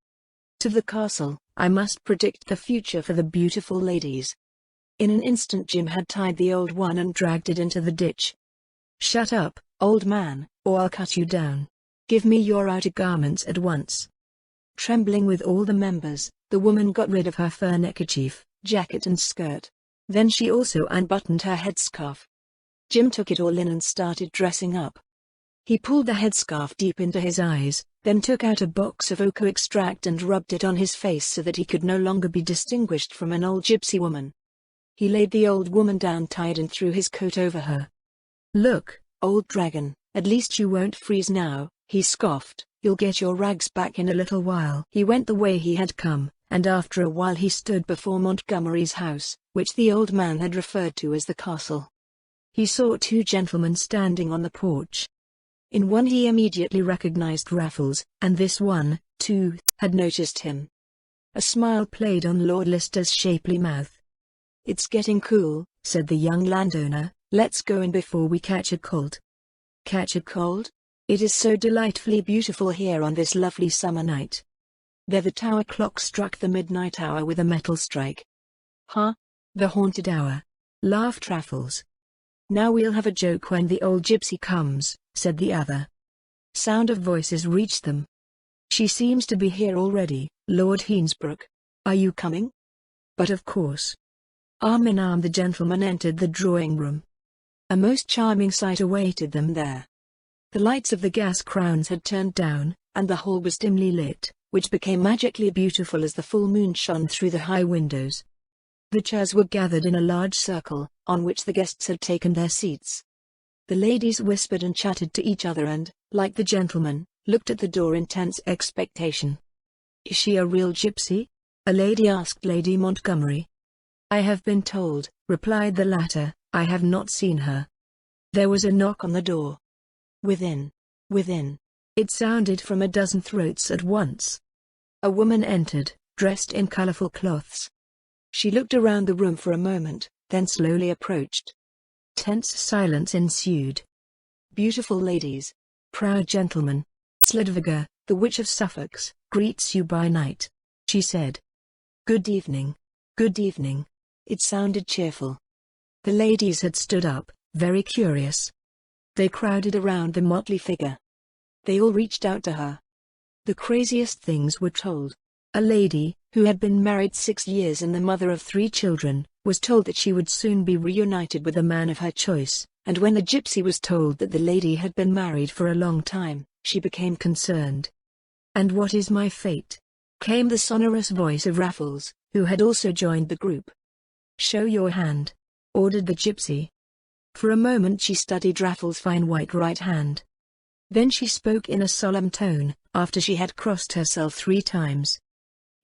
"To the castle. I must predict the future for the beautiful ladies." In an instant Jim had tied the old one and dragged it into the ditch. "Shut up, old man, or I'll cut you down. Give me your outer garments at once." Trembling with all the members, the woman got rid of her fur neckerchief, jacket and skirt. Then she also unbuttoned her headscarf. Jim took it all in and started dressing up. He pulled the headscarf deep into his eyes, then took out a box of ochre extract and rubbed it on his face so that he could no longer be distinguished from an old gypsy woman. He laid the old woman down tied and threw his coat over her. "Look, old dragon, at least you won't freeze now," he scoffed. "You'll get your rags back in a little while." He went the way he had come, and after a while he stood before Montgomery's house, which the old man had referred to as the castle. He saw two gentlemen standing on the porch. In one he immediately recognized Raffles, and this one, too, had noticed him. A smile played on Lord Leicester's shapely mouth. "It's getting cool," said the young landowner. "Let's go in before we catch a cold." "Catch a cold? It is so delightfully beautiful here on this lovely summer night." There the tower clock struck the midnight hour with a metal strike. "Huh? The haunted hour," laughed Raffles. "Now we'll have a joke when the old gypsy comes," said the other. Sound of voices reached them. "She seems to be here already, Lord Hinsbrook. Are you coming?" But of course. Arm in arm the gentlemen entered the drawing room. A most charming sight awaited them there. The lights of the gas crowns had turned down, and the hall was dimly lit, which became magically beautiful as the full moon shone through the high windows. The chairs were gathered in a large circle, on which the guests had taken their seats. The ladies whispered and chatted to each other and, like the gentlemen, looked at the door in tense expectation. "Is she a real gypsy?" a lady asked Lady Montgomery. "I have been told," replied the latter. "I have not seen her." There was a knock on the door. "Within. Within." It sounded from a dozen throats at once. A woman entered, dressed in colorful cloths. She looked around the room for a moment, then slowly approached. Tense silence ensued. "Beautiful ladies, proud gentlemen, Slidviger, the Witch of Suffolk's, greets you by night," she said. "Good evening. Good evening." It sounded cheerful. The ladies had stood up, very curious. They crowded around the motley figure. They all reached out to her. The craziest things were told. A lady, who had been married 6 years and the mother of 3 children, was told that she would soon be reunited with a man of her choice, and when the gypsy was told that the lady had been married for a long time, she became concerned. "And what is my fate?" came the sonorous voice of Raffles, who had also joined the group. "Show your hand," ordered the gypsy. For a moment she studied Raffles' fine white right hand. Then she spoke in a solemn tone, after she had crossed herself 3 times.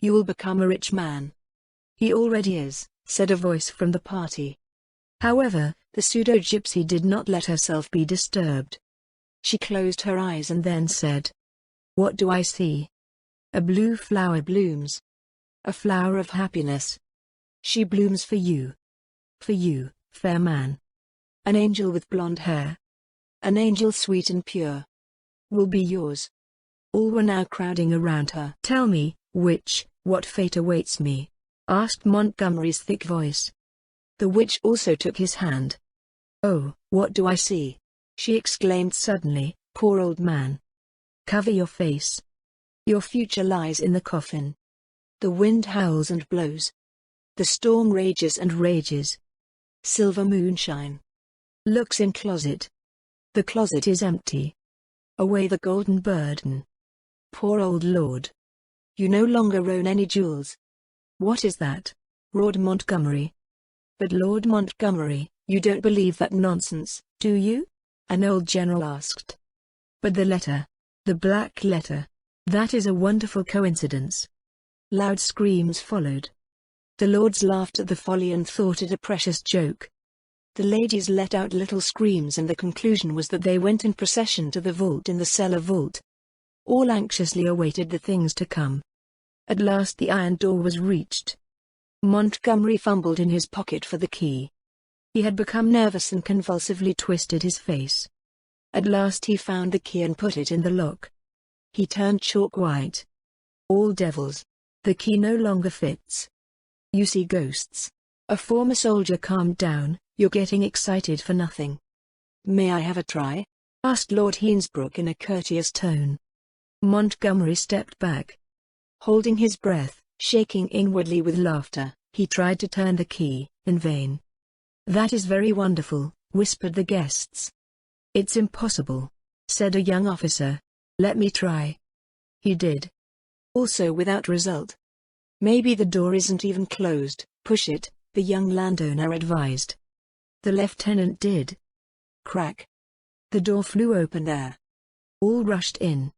"You will become a rich man." "He already is," said a voice from the party. However, the pseudo-gypsy did not let herself be disturbed. She closed her eyes and then said, "What do I see?" "A blue flower blooms. A flower of happiness. She blooms for you. For you, fair man. An angel with blonde hair. An angel sweet and pure. Will be yours." All were now crowding around her. "Tell me, witch, what fate awaits me?" asked Montgomery's thick voice. The witch also took his hand. "Oh, what do I see?" she exclaimed suddenly, "Poor old man. Cover your face. Your future lies in the coffin." The wind howls and blows. The storm rages and rages. Silver moonshine. Looks in closet. The closet is empty. Away the golden burden. Poor old lord. You no longer own any jewels. What is that? Roared Montgomery. But Lord Montgomery, you don't believe that nonsense, do you? An old general asked. But the letter. The black letter. That is a wonderful coincidence. Loud screams followed. The lords laughed at the folly and thought it a precious joke. The ladies let out little screams, and the conclusion was that they went in procession to the vault in the cellar vault. All anxiously awaited the things to come. At last the iron door was reached. Montgomery fumbled in his pocket for the key. He had become nervous and convulsively twisted his face. At last he found the key and put it in the lock. He turned chalk white. All devils. The key no longer fits. You see ghosts. A former soldier calmed down. You're getting excited for nothing. May I have a try? Asked Lord Heensbrook in a courteous tone. Montgomery stepped back. Holding his breath, shaking inwardly with laughter, he tried to turn the key, in vain. That is very wonderful, whispered the guests. It's impossible, said a young officer. Let me try. He did. Also without result. Maybe the door isn't even closed, push it, the young landowner advised. The lieutenant did. Crack. The door flew open there. All rushed in.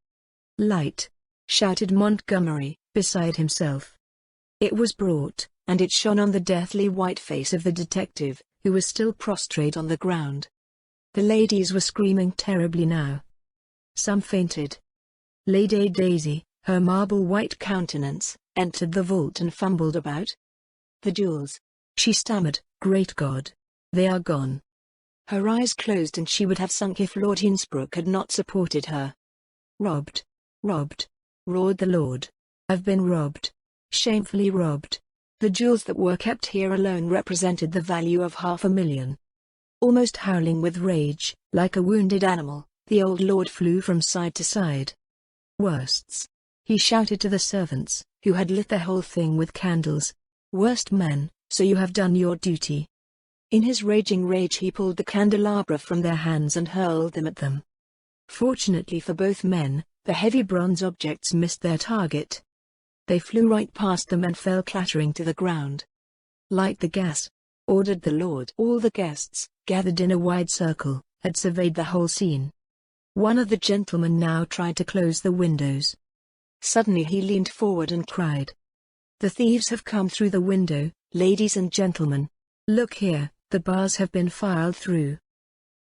Light! Shouted Montgomery, beside himself. It was brought, and it shone on the deathly white face of the detective, who was still prostrate on the ground. The ladies were screaming terribly now. Some fainted. Lady Daisy, her marble white countenance, entered the vault and fumbled about. The jewels, she stammered, great God! They are gone. Her eyes closed and she would have sunk if Lord Heensbrook had not supported her. Robbed! Robbed! Roared the Lord. I've been robbed. Shamefully robbed. The jewels that were kept here alone represented the value of $500,000. Almost howling with rage, like a wounded animal, the old lord flew from side to side. Worsts! He shouted to the servants, who had lit the whole thing with candles. Worst men, so you have done your duty. In his raging rage he pulled the candelabra from their hands and hurled them at them. Fortunately for both men, the heavy bronze objects missed their target. They flew right past them and fell clattering to the ground. Light the gas, ordered the Lord. All the guests, gathered in a wide circle, had surveyed the whole scene. One of the gentlemen now tried to close the windows. Suddenly he leaned forward and cried, "The thieves have come through the window, ladies and gentlemen. Look here, the bars have been filed through."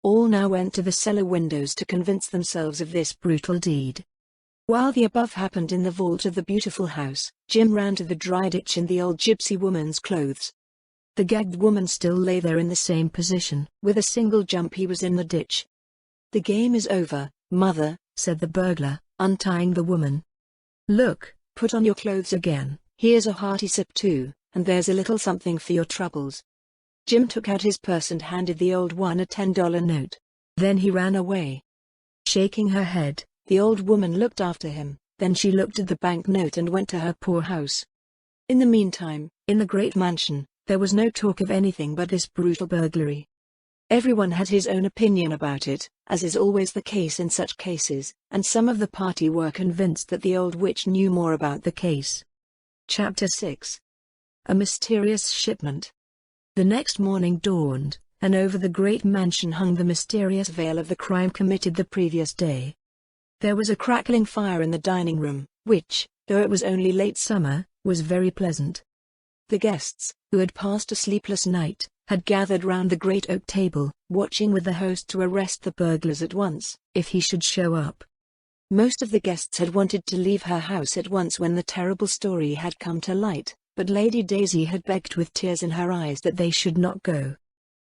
All now went to the cellar windows to convince themselves of this brutal deed. While the above happened in the vault of the beautiful house, Jim ran to the dry ditch in the old gypsy woman's clothes. The gagged woman still lay there in the same position. With a single jump he was in the ditch. "The game is over, mother," said the burglar, untying the woman. "Look, put on your clothes again, here's a hearty sip too, and there's a little something for your troubles." Jim took out his purse and handed the old one a $10 note. Then he ran away. Shaking her head, the old woman looked after him, then she looked at the banknote and went to her poor house. In the meantime, in the great mansion, there was no talk of anything but this brutal burglary. Everyone had his own opinion about it, as is always the case in such cases, and some of the party were convinced that the old witch knew more about the case. Chapter 6. A mysterious shipment. The next morning dawned, and over the great mansion hung the mysterious veil of the crime committed the previous day. There was a crackling fire in the dining room, which, though it was only late summer, was very pleasant. The guests, who had passed a sleepless night, had gathered round the great oak table, watching with the host to arrest the burglars at once, if he should show up. Most of the guests had wanted to leave her house at once when the terrible story had come to light, but Lady Daisy had begged with tears in her eyes that they should not go.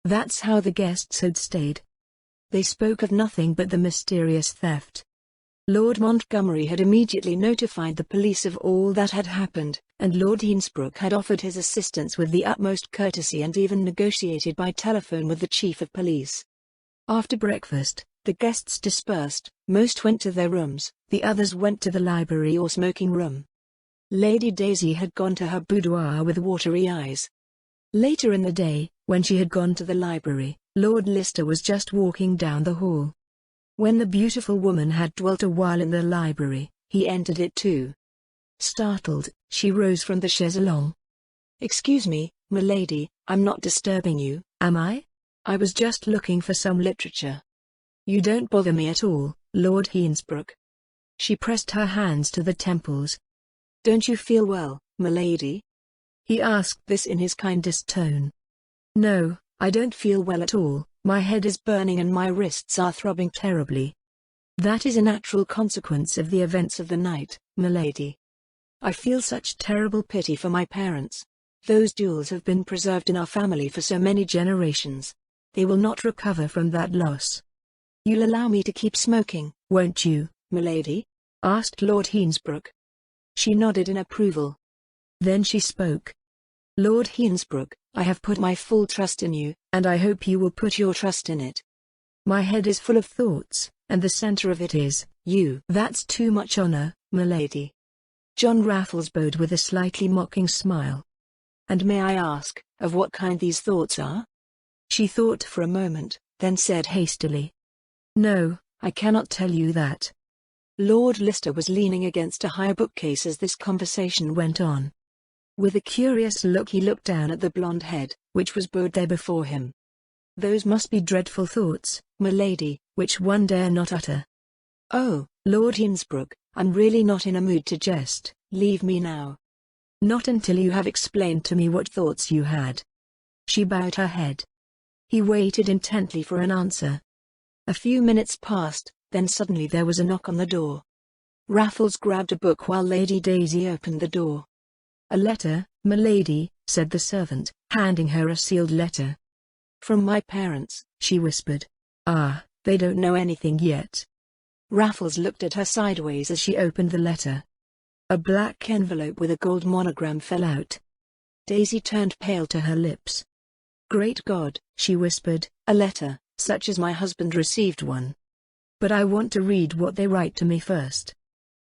That's how the guests had stayed. They spoke of nothing but the mysterious theft. Lord Montgomery had immediately notified the police of all that had happened, and Lord Heensbrook had offered his assistance with the utmost courtesy and even negotiated by telephone with the chief of police. After breakfast, the guests dispersed. Most went to their rooms, the others went to the library or smoking room. Lady Daisy had gone to her boudoir with watery eyes. Later in the day, when she had gone to the library, Lord Lister was just walking down the hall. When the beautiful woman had dwelt a while in the library, he entered it too. Startled, she rose from the chaise-longue. "Excuse me, milady, I'm not disturbing you, am I? I was just looking for some literature." "You don't bother me at all, Lord Heensbrook." She pressed her hands to the temples. "Don't you feel well, milady?" He asked this in his kindest tone. "No, I don't feel well at all, my head is burning and my wrists are throbbing terribly." "That is a natural consequence of the events of the night, milady. I feel such terrible pity for my parents. Those jewels have been preserved in our family for so many generations. They will not recover from that loss." "You'll allow me to keep smoking, won't you, milady?" asked Lord Heensbrook. She nodded in approval. Then she spoke. "Lord Heensbrook, I have put my full trust in you, and I hope you will put your trust in it. My head is full of thoughts, and the center of it is you." "That's too much honor, milady." John Raffles bowed with a slightly mocking smile. "And may I ask, of what kind these thoughts are?" She thought for a moment, then said hastily, "No, I cannot tell you that." Lord Lister was leaning against a high bookcase as this conversation went on. With a curious look he looked down at the blonde head, which was bowed there before him. "Those must be dreadful thoughts, milady, which one dare not utter." "Oh, Lord Heensbrook, I'm really not in a mood to jest. Leave me now." "Not until you have explained to me what thoughts you had." She bowed her head. He waited intently for an answer. A few minutes passed, then suddenly there was a knock on the door. Raffles grabbed a book while Lady Daisy opened the door. "A letter, milady," said the servant, handing her a sealed letter. "From my parents," she whispered. "Ah, they don't know anything yet." Raffles looked at her sideways as she opened the letter. A black envelope with a gold monogram fell out. Daisy turned pale to her lips. "Great God," she whispered, "a letter, such as my husband received one. But I want to read what they write to me first.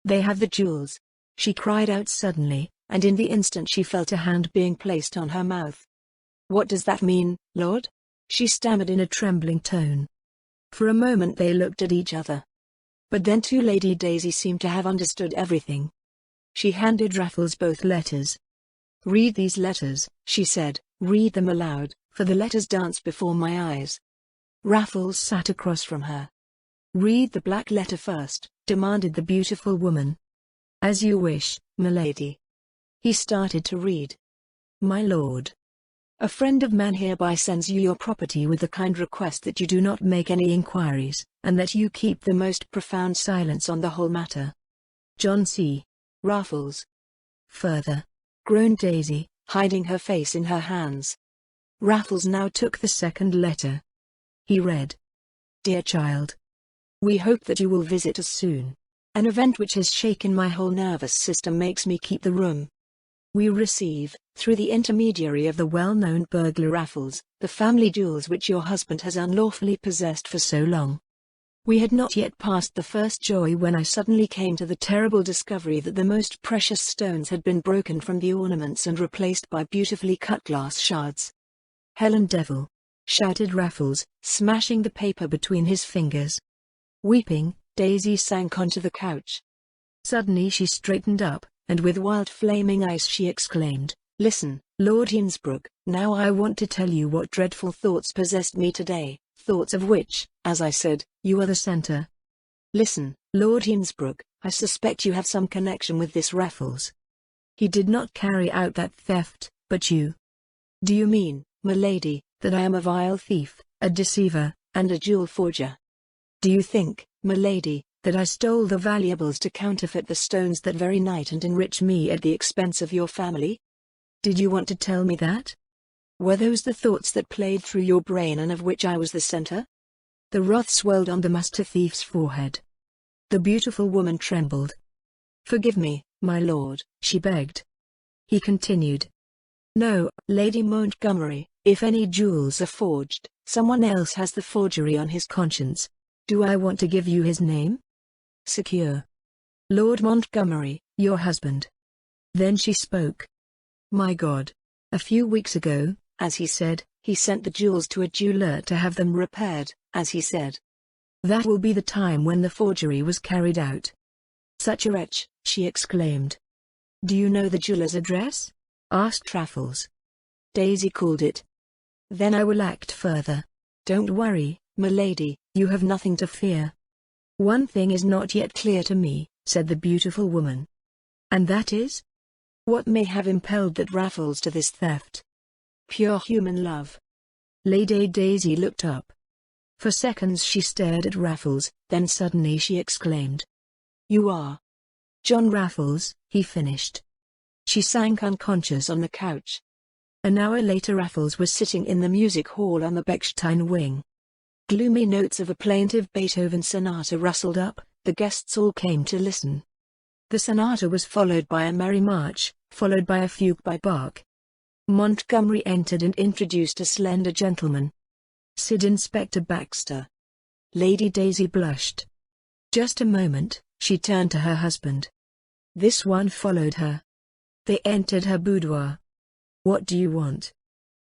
They have the jewels." She cried out suddenly, and in the instant she felt a hand being placed on her mouth. "What does that mean, Lord?" she stammered in a trembling tone. For a moment they looked at each other. But then too Lady Daisy seemed to have understood everything. She handed Raffles both letters. "Read these letters," she said, "read them aloud, for the letters dance before my eyes." Raffles sat across from her. "Read the black letter first," demanded the beautiful woman. "As you wish, milady." He started to read. "My lord. A friend of man hereby sends you your property with the kind request that you do not make any inquiries, and that you keep the most profound silence on the whole matter. John C. Raffles." "Further," groaned Daisy, hiding her face in her hands. Raffles now took the second letter. He read, "Dear child, we hope that you will visit us soon. An event which has shaken my whole nervous system makes me keep the room. We receive, through the intermediary of the well-known burglar Raffles, the family jewels which your husband has unlawfully possessed for so long. We had not yet passed the first joy when I suddenly came to the terrible discovery that the most precious stones had been broken from the ornaments and replaced by beautifully cut glass shards." "Helen Devil!" shouted Raffles, smashing the paper between his fingers. Weeping, Daisy sank onto the couch. Suddenly she straightened up, and with wild flaming eyes she exclaimed, "Listen, Lord Heensbrook, now I want to tell you what dreadful thoughts possessed me today, thoughts of which, as I said, you are the center. Listen, Lord Heensbrook, I suspect you have some connection with this Raffles. He did not carry out that theft, but you." "Do you mean, milady, that I am a vile thief, a deceiver, and a jewel forger? Do you think, milady, that I stole the valuables to counterfeit the stones that very night and enrich me at the expense of your family? Did you want to tell me that? Were those the thoughts that played through your brain and of which I was the center?" The wrath swelled on the master thief's forehead. The beautiful woman trembled. "Forgive me, my lord," she begged. He continued, "No, Lady Montgomery, if any jewels are forged, Someone else has the forgery on his conscience. Do I want to give you his name? Secure. Lord Montgomery, your husband. Then she spoke. My God. A few weeks ago, as he said, he sent the jewels to a jeweler to have them repaired, as he said. That will be the time when the forgery was carried out. Such a wretch, she exclaimed. Do you know the jeweler's address? Asked Raffles. Daisy called it. Then I will act further. Don't worry, milady, you have nothing to fear. One thing is not yet clear to me, said the beautiful woman. And that is? What may have impelled that Raffles to this theft? Pure human love. Lady Daisy looked up. For seconds she stared at Raffles, then suddenly she exclaimed. You are John Raffles, he finished. She sank unconscious on the couch. An hour later Raffles was sitting in the music hall on the Bechstein wing. Gloomy notes of a plaintive Beethoven sonata rustled up, the guests all came to listen. The sonata was followed by a merry march, followed by a fugue by Bach. Montgomery entered and introduced a slender gentleman. Sid Inspector Baxter. Lady Daisy blushed. Just a moment, she turned to her husband. This one followed her. They entered her boudoir. What do you want?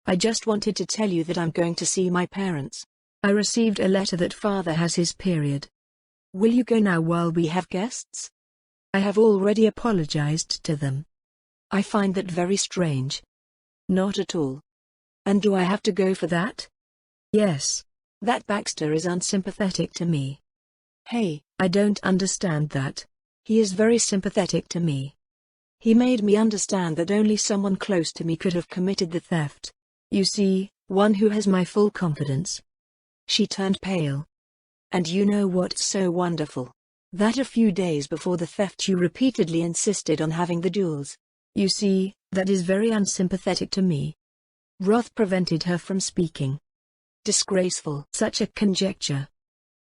I just wanted to tell you that I'm going to see my parents. I received a letter that father has his period. Will you go now while we have guests? I have already apologized to them. I find that very strange. Not at all. And do I have to go for that? Yes. That Baxter is unsympathetic to me. Hey, I don't understand that. He is very sympathetic to me. He made me understand that only someone close to me could have committed the theft. You see, one who has my full confidence. She turned pale. And you know what's so wonderful? That a few days before the theft you repeatedly insisted on having the jewels. You see, that is very unsympathetic to me. Wrath prevented her from speaking. Disgraceful. Such a conjecture.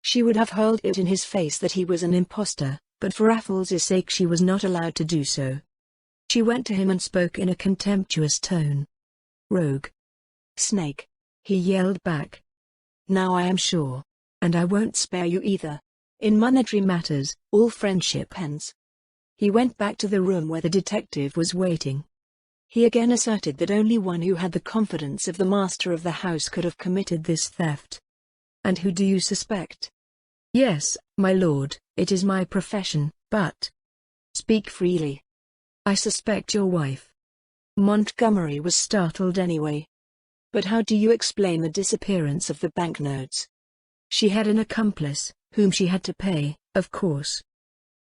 She would have hurled it in his face that he was an impostor, but for Raffles' sake she was not allowed to do so. She went to him and spoke in a contemptuous tone. Rogue. Snake. He yelled back. Now I am sure. And I won't spare you either. In monetary matters, all friendship ends. He went back to the room where the detective was waiting. He again asserted that only one who had the confidence of the master of the house could have committed this theft. And who do you suspect? Yes, my lord, it is my profession, but... Speak freely. I suspect your wife. Montgomery was startled anyway. But how do you explain the disappearance of the banknotes? She had an accomplice, whom she had to pay, of course.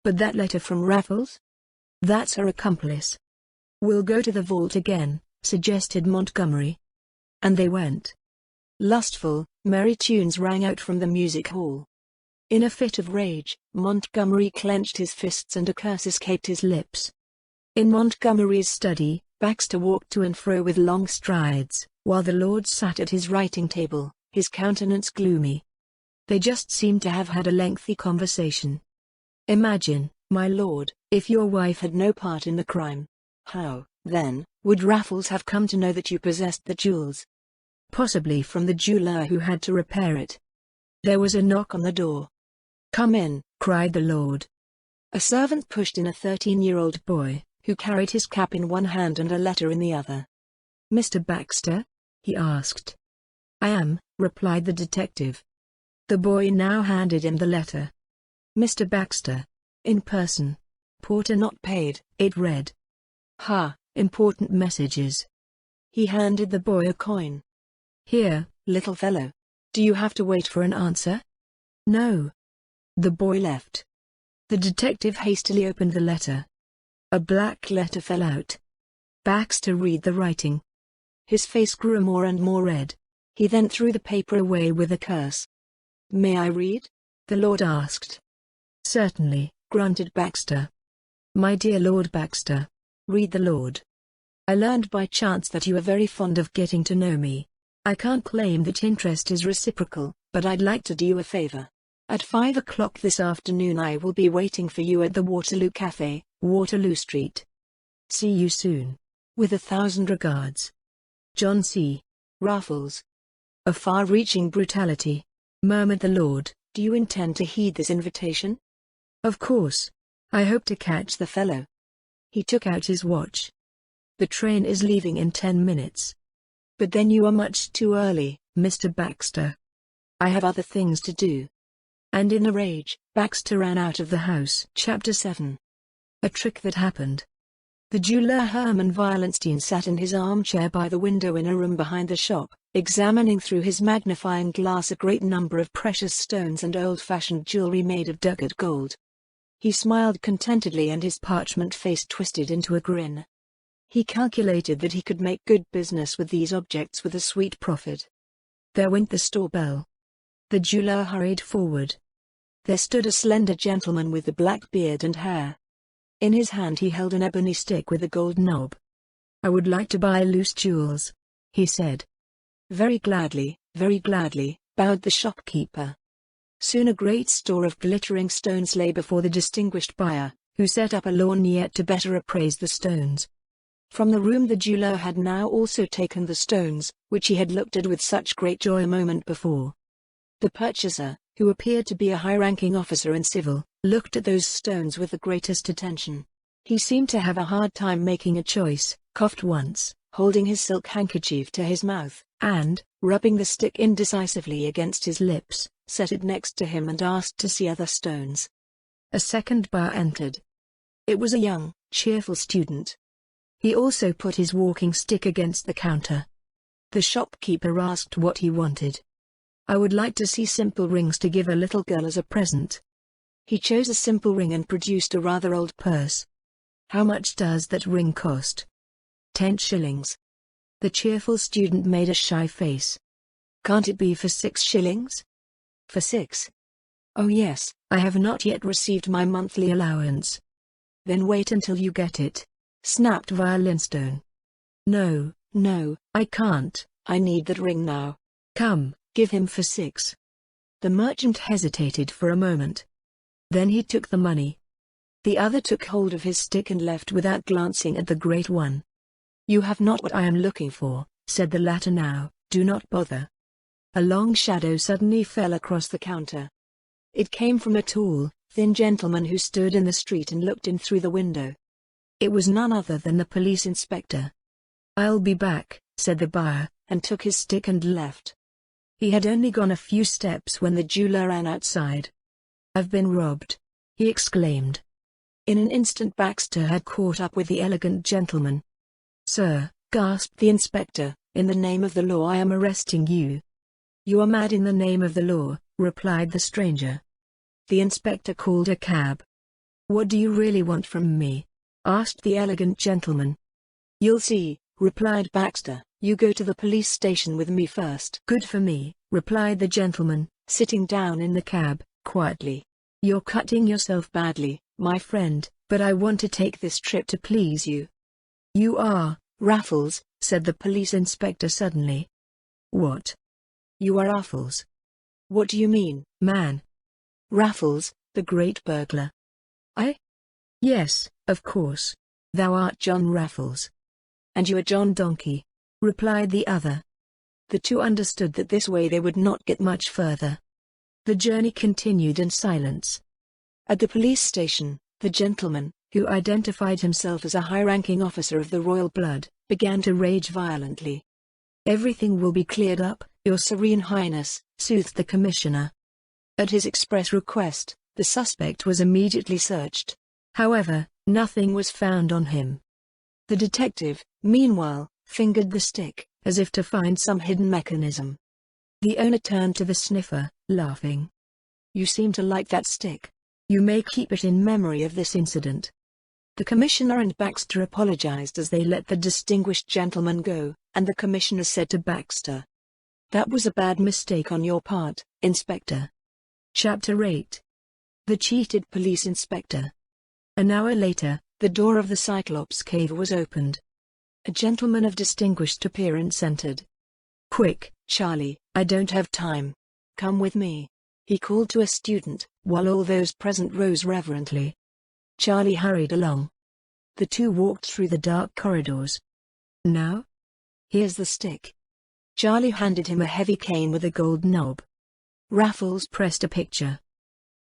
But that letter from Raffles? That's her accomplice. We'll go to the vault again, suggested Montgomery. And they went. Lustful, merry tunes rang out from the music hall. In a fit of rage, Montgomery clenched his fists and a curse escaped his lips. In Montgomery's study, Baxter walked to and fro with long strides, while the lord sat at his writing table, his countenance gloomy. They just seemed to have had a lengthy conversation. Imagine, my lord, if your wife had no part in the crime. How, then, would Raffles have come to know that you possessed the jewels? Possibly from the jeweler who had to repair it. There was a knock on the door. Come in, cried the lord. A servant pushed in a 13-year-old boy, who carried his cap in one hand and a letter in the other. Mr. Baxter? He asked. I am, replied the detective. The boy now handed him the letter. Mr. Baxter. In person. Porter not paid, it read. Ha, important messages. He handed the boy a coin. Here, little fellow. Do you have to wait for an answer? No. The boy left. The detective hastily opened the letter. A black letter fell out. Baxter read the writing. His face grew more and more red. He then threw the paper away with a curse. May I read? The lord asked. Certainly, grunted Baxter. My dear Lord Baxter. Read the lord. I learned by chance that you are very fond of getting to know me. I can't claim that interest is reciprocal, but I'd like to do you a favor. At 5 o'clock this afternoon I will be waiting for you at the Waterloo Cafe, Waterloo Street. See you soon. With 1,000 regards. John C. Raffles. a far-reaching brutality," murmured the Lord. "Do you intend to heed this invitation?" "Of course. I hope to catch the fellow." He took out his watch. "The train is leaving in 10 minutes. But then you are much too early, Mr. Baxter. I have other things to do." And in a rage, Baxter ran out of the house. Chapter 7. A trick that happened. The jeweler Hermann Wallenstein sat in his armchair by the window in a room behind the shop, examining through his magnifying glass a great number of precious stones and old-fashioned jewelry made of ducat gold. He smiled contentedly and his parchment face twisted into a grin. He calculated that he could make good business with these objects with a sweet profit. There went the store bell. The jeweler hurried forward. There stood a slender gentleman with a black beard and hair. In his hand he held an ebony stick with a gold knob. "I would like to buy loose jewels," he said. Very gladly," bowed the shopkeeper. Soon a great store of glittering stones lay before the distinguished buyer, who set up a lorgnette to better appraise the stones. From the room the jeweler had now also taken the stones, which he had looked at with such great joy a moment before. The purchaser, who appeared to be a high-ranking officer in civil, looked at those stones with the greatest attention. He seemed to have a hard time making a choice, coughed once, holding his silk handkerchief to his mouth, and, rubbing the stick indecisively against his lips, set it next to him and asked to see other stones. A second buyer entered. It was a young, cheerful student. He also put his walking stick against the counter. The shopkeeper asked what he wanted. "I would like to see simple rings to give a little girl as a present." He chose a simple ring and produced a rather old purse. "How much does that ring cost?" 10 shillings. The cheerful student made a shy face. "Can't it be for 6 shillings? For 6? Oh yes, I have not yet received my monthly allowance." "Then wait until you get it," snapped Wallenstein. No, I can't. I need that ring now." "Come, give him for 6. The merchant hesitated for a moment. Then he took the money. The other took hold of his stick and left without glancing at the great one. "You have not what I am looking for," said the latter. "Now, do not bother." A long shadow suddenly fell across the counter. It came from a tall, thin gentleman who stood in the street and looked in through the window. It was none other than the police inspector. "I'll be back," said the buyer, and took his stick and left. He had only gone a few steps when the jeweler ran outside. "I've been robbed," he exclaimed. In an instant Baxter had caught up with the elegant gentleman. "Sir," gasped the inspector, "in the name of the law I am arresting you." "You are mad." "In the name of the law," replied the stranger. The inspector called a cab. "What do you really want from me?" asked the elegant gentleman. "You'll see," replied Baxter. "You go to the police station with me first." "Good for me," replied the gentleman, sitting down in the cab, quietly. "You're cutting yourself badly, my friend, but I want to take this trip to please you." "You are Raffles," said the police inspector suddenly. "What? You are Raffles?" "What do you mean, man?" "Raffles, the great burglar." "I?" "Yes, of course. Thou art John Raffles." "And you are John Donkey," replied the other. The two understood that this way they would not get much further. The journey continued in silence. At the police station, the gentleman, who identified himself as a high-ranking officer of the royal blood, began to rage violently. "Everything will be cleared up, Your Serene Highness," soothed the commissioner. At his express request, the suspect was immediately searched. However, nothing was found on him. The detective, meanwhile, fingered the stick, as if to find some hidden mechanism. The owner turned to the sniffer, laughing. "You seem to like that stick. You may keep it in memory of this incident." The commissioner and Baxter apologized as they let the distinguished gentleman go, and the commissioner said to Baxter, "That was a bad mistake on your part, Inspector." Chapter 8. The Cheated Police Inspector. An hour later, the door of the Cyclops cave was opened. A gentleman of distinguished appearance entered. "Quick, Charlie, I don't have time. Come with me," he called to a student, while all those present rose reverently. Charlie hurried along. The two walked through the dark corridors. "Now? Here's the stick." Charlie handed him a heavy cane with a gold knob. Raffles pressed a picture.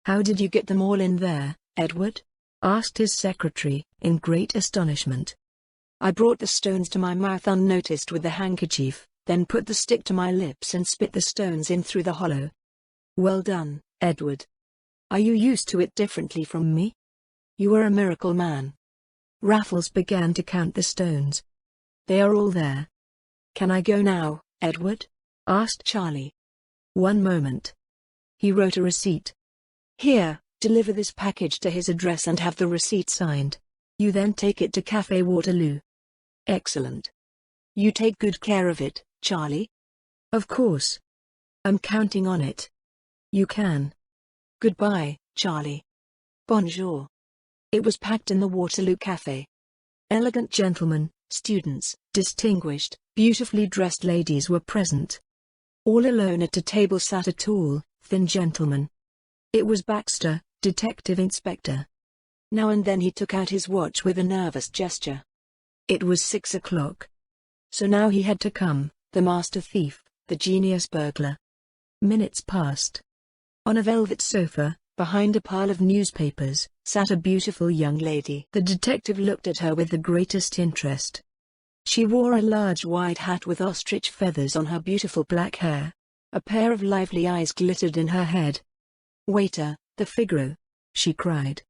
"How did you get them all in there, Edward?" asked his secretary, in great astonishment. "I brought the stones to my mouth unnoticed with the handkerchief, then put the stick to my lips and spit the stones in through the hollow." "Well done, Edward. Are you used to it differently from me? You are a miracle man." Raffles began to count the stones. "They are all there." "Can I go now, Edward?" asked Charlie. "One moment." He wrote a receipt. "Here, deliver this package to his address and have the receipt signed. You then take it to Café Waterloo." "Excellent. You take good care of it, Charlie?" "Of course. I'm counting on it. You can." "Goodbye, Charlie." "Bonjour." It was packed in the Waterloo Café. Elegant gentlemen, students, distinguished, beautifully dressed ladies were present. All alone at a table sat a tall, thin gentleman. It was Baxter, detective inspector. Now and then he took out his watch with a nervous gesture. It was 6 o'clock. So now he had to come, the master thief, the genius burglar. Minutes passed. On a velvet sofa, behind a pile of newspapers, sat a beautiful young lady. The detective looked at her with the greatest interest. She wore a large white hat with ostrich feathers on her beautiful black hair. A pair of lively eyes glittered in her head. "Waiter, the Figaro," she cried.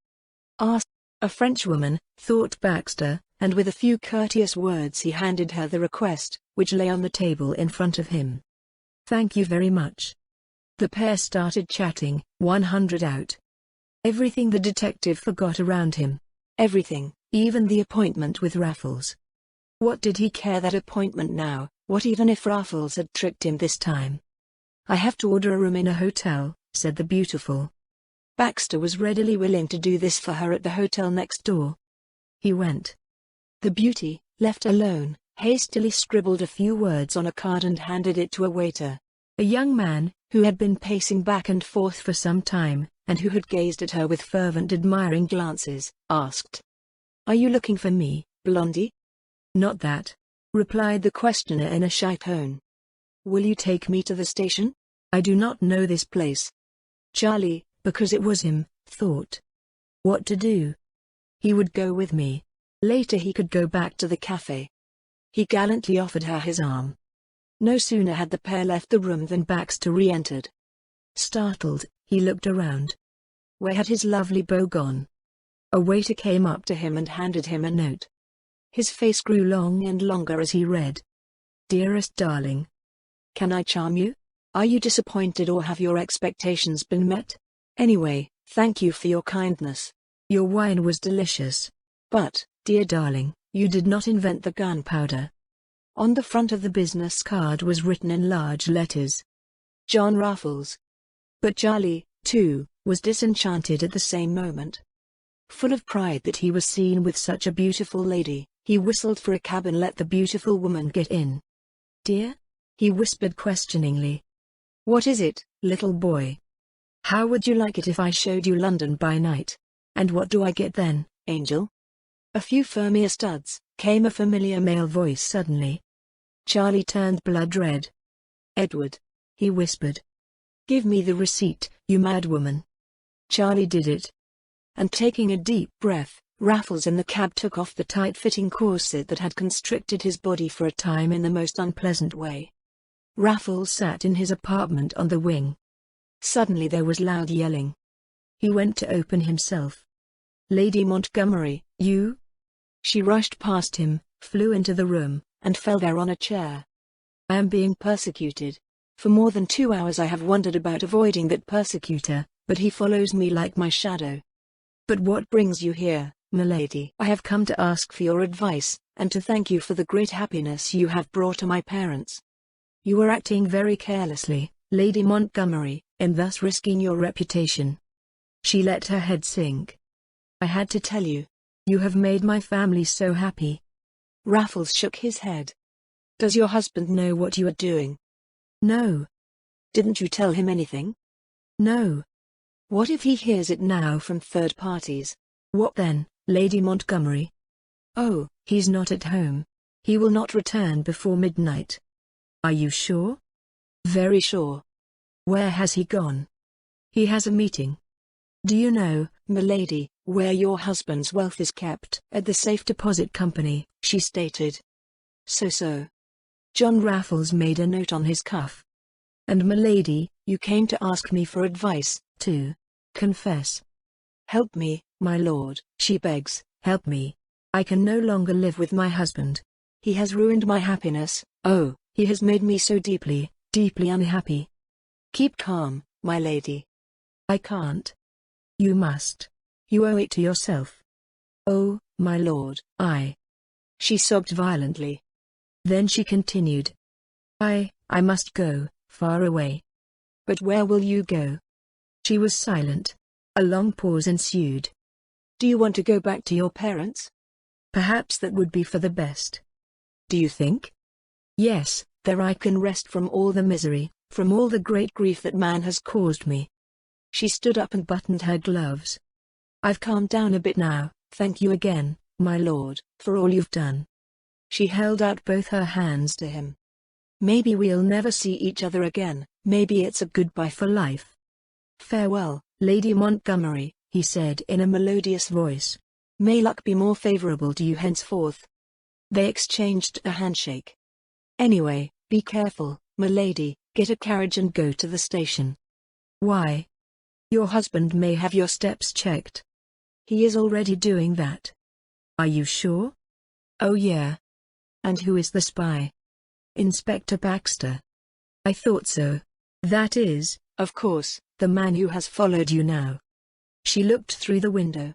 "Ask." A Frenchwoman, thought Baxter, and with a few courteous words he handed her the request, which lay on the table in front of him. "Thank you very much." The pair started chatting, 100 out. Everything the detective forgot around him. Everything, even the appointment with Raffles. What did he care that appointment now? What even if Raffles had tricked him this time? "I have to order a room in a hotel," said the beautiful. Baxter was readily willing to do this for her at the hotel next door. He went. The beauty, left alone, hastily scribbled a few words on a card and handed it to a waiter. A young man, who had been pacing back and forth for some time, and who had gazed at her with fervent admiring glances, asked, "Are you looking for me, Blondie?" "Not that," replied the questioner in a shy tone. "Will you take me to the station? I do not know this place." Charlie, because it was him, thought. What to do? He would go with me. Later he could go back to the cafe. He gallantly offered her his arm. No sooner had the pair left the room than Baxter re-entered. Startled, he looked around. Where had his lovely beau gone? A waiter came up to him and handed him a note. His face grew long and longer as he read. "Dearest darling. Can I charm you? Are you disappointed or have your expectations been met? Anyway, thank you for your kindness. Your wine was delicious. But, dear darling, you did not invent the gunpowder." On the front of the business card was written in large letters, "John Raffles." But Charlie, too, was disenchanted at the same moment. Full of pride that he was seen with such a beautiful lady, he whistled for a cab and let the beautiful woman get in. "Dear?" he whispered questioningly. "What is it, little boy? How would you like it if I showed you London by night? And what do I get then, angel?" "A few firmer studs," came a familiar male voice suddenly. Charlie turned blood red. "Edward," he whispered. "Give me the receipt, you mad woman." Charlie did it. And taking a deep breath, Raffles in the cab took off the tight-fitting corset that had constricted his body for a time in the most unpleasant way. Raffles sat in his apartment on the wing. Suddenly there was loud yelling. He went to open himself. "Lady Montgomery, you?" She rushed past him, flew into the room, and fell there on a chair. "I am being persecuted. For more than 2 hours I have wondered about avoiding that persecutor, but he follows me like my shadow." "But what brings you here, milady?" "I have come to ask for your advice, and to thank you for the great happiness you have brought to my parents. You are acting very carelessly, Lady Montgomery, in thus risking your reputation." She let her head sink. "I had to tell you. You have made my family so happy." Raffles shook his head. "Does your husband know what you are doing?" "No." "Didn't you tell him anything?" "No." "What if he hears it now from third parties?" "What then, Lady Montgomery?" "Oh, he's not at home. He will not return before midnight." Are you sure? Very sure. Where has he gone? He has a meeting. Do you know, milady, where your husband's wealth is kept? At the safe deposit company, she stated. So. John Raffles made a note on his cuff. And milady, you came to ask me for advice, to confess. Help me, my lord, she begs, help me. I can no longer live with my husband. He has ruined my happiness. Oh, he has made me so deeply, deeply unhappy. Keep calm, my lady. I can't. You must. You owe it to yourself. Oh, my lord, She sobbed violently. Then she continued. I must go, far away. But where will you go? She was silent. A long pause ensued. Do you want to go back to your parents? Perhaps that would be for the best. Do you think? Yes, there I can rest from all the misery, from all the great grief that man has caused me. She stood up and buttoned her gloves. I've calmed down a bit now, thank you again, my lord, for all you've done. She held out both her hands to him. Maybe we'll never see each other again, maybe it's a goodbye for life. Farewell, Lady Montgomery, he said in a melodious voice. May luck be more favorable to you henceforth. They exchanged a handshake. Anyway, be careful, milady, get a carriage and go to the station. Why? Your husband may have your steps checked. He is already doing that. Are you sure? Oh yeah. And who is the spy? Inspector Baxter. I thought so. That is, of course, the man who has followed you now. She looked through the window.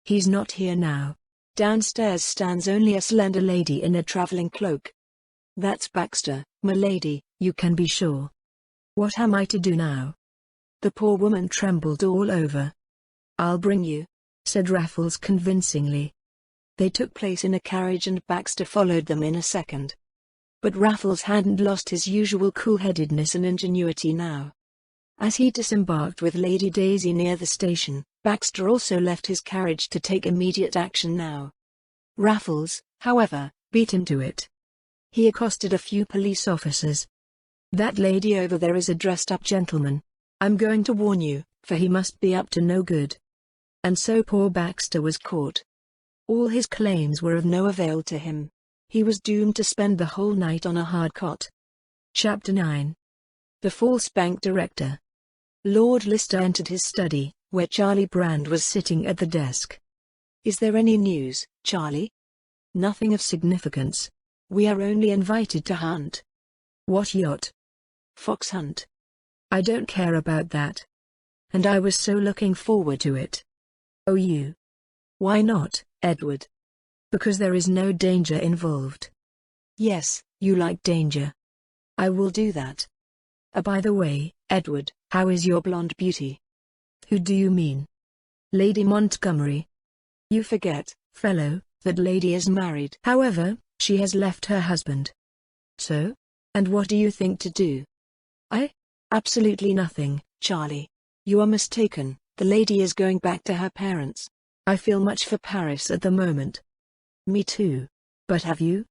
He's not here now. Downstairs stands only a slender lady in a traveling cloak. That's Baxter, milady, you can be sure. What am I to do now? The poor woman trembled all over. I'll bring you, said Raffles convincingly. They took place in a carriage and Baxter followed them in a second. But Raffles hadn't lost his usual cool-headedness and ingenuity now. As he disembarked with Lady Daisy near the station, Baxter also left his carriage to take immediate action now. Raffles, however, beat him to it. He accosted a few police officers. That lady over there is a dressed-up gentleman. I'm going to warn you, for he must be up to no good. And so poor Baxter was caught. All his claims were of no avail to him. He was doomed to spend the whole night on a hard cot. Chapter 9. The False Bank Director. Lord Lister entered his study, where Charlie Brand was sitting at the desk. Is there any news, Charlie? Nothing of significance. We are only invited to hunt. What yacht? Fox hunt. I don't care about that. And I was so looking forward to it. Oh, you? Why not, Edward? Because there is no danger involved. Yes, you like danger. I will do that. By the way, Edward, how is your blonde beauty? Who do you mean? Lady Montgomery. You forget, fellow, that lady is married. However, she has left her husband. So? And what do you think to do? Absolutely nothing, Charlie. You are mistaken, the lady is going back to her parents. I feel much for Paris at the moment. Me too. But have you?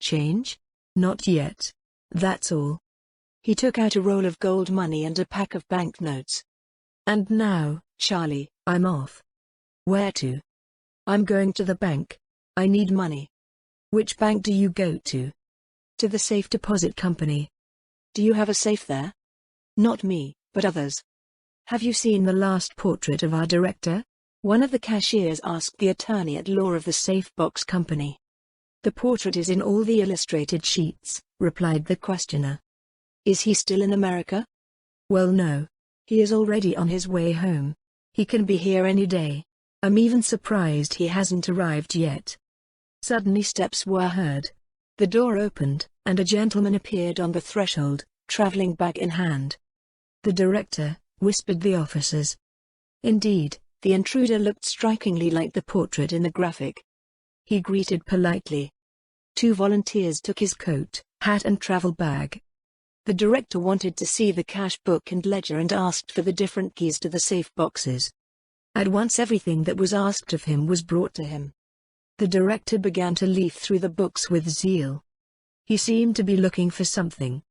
Change? Not yet. That's all. He took out a roll of gold money and a pack of banknotes. And now, Charlie, I'm off. Where to? I'm going to the bank. I need money. Which bank do you go to? To the safe deposit company. Do you have a safe there? Not me, but others. Have you seen the last portrait of our director? One of the cashiers asked the attorney at law of the safe box company. The portrait is in all the illustrated sheets, replied the questioner. Is he still in America? Well, no. He is already on his way home. He can be here any day. I'm even surprised he hasn't arrived yet. Suddenly steps were heard. The door opened, and a gentleman appeared on the threshold, traveling bag in hand. The director, whispered the officers. Indeed, the intruder looked strikingly like the portrait in the graphic. He greeted politely. Two volunteers took his coat, hat and travel bag. The director wanted to see the cash book and ledger and asked for the different keys to the safe boxes. At once everything that was asked of him was brought to him. The director began to leaf through the books with zeal. He seemed to be looking for something.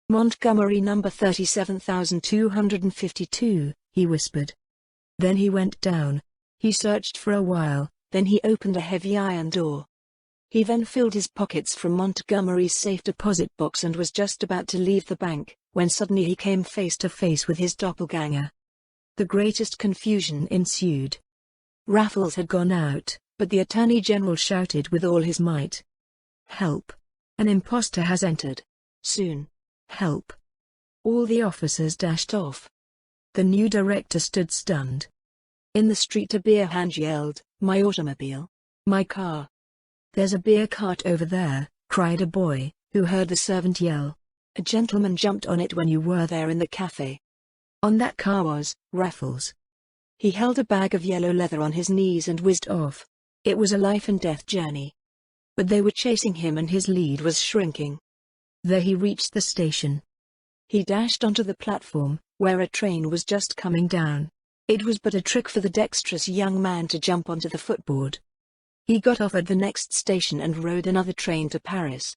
"Montgomery number 37,252, he whispered. Then he went down. He searched for a while, then he opened a heavy iron door. He then filled his pockets from Montgomery's safe deposit box and was just about to leave the bank, when suddenly he came face to face with his doppelganger. The greatest confusion ensued. Raffles had gone out, but the Attorney General shouted with all his might. "Help! An imposter has entered. Soon. Help!" All the officers dashed off. The new director stood stunned. In the street a beer hand yelled, "My automobile! My car!" "There's a beer cart over there," cried a boy, who heard the servant yell. "A gentleman jumped on it when you were there in the cafe." On that car was Raffles. He held a bag of yellow leather on his knees and whizzed off. It was a life-and-death journey. But they were chasing him and his lead was shrinking. There he reached the station. He dashed onto the platform, where a train was just coming down. It was but a trick for the dexterous young man to jump onto the footboard. He got off at the next station and rode another train to Paris.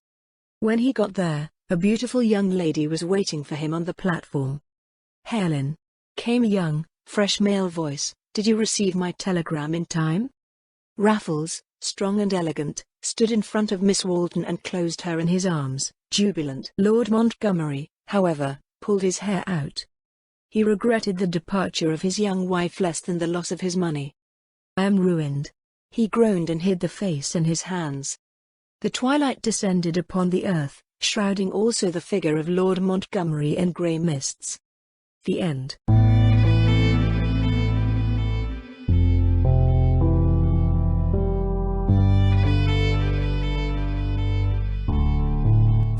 When he got there, a beautiful young lady was waiting for him on the platform. "Helen," came a young, fresh male voice, "did you receive my telegram in time?" Raffles, strong and elegant, stood in front of Miss Walton and closed her in his arms, jubilant. Lord Montgomery, however, pulled his hair out. He regretted the departure of his young wife less than the loss of his money. "I am ruined," he groaned and hid the face in his hands. The twilight descended upon the earth, shrouding also the figure of Lord Montgomery in grey mists. The end.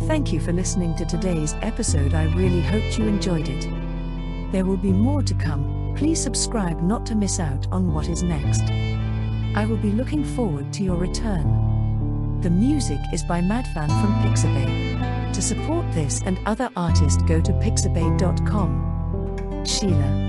Thank you for listening to today's episode. I really hoped you enjoyed it. There will be more to come. Please subscribe not to miss out on what is next. I will be looking forward to your return. The music is by Madfan from Pixabay. To support this and other artists, go to pixabay.com. Sheila.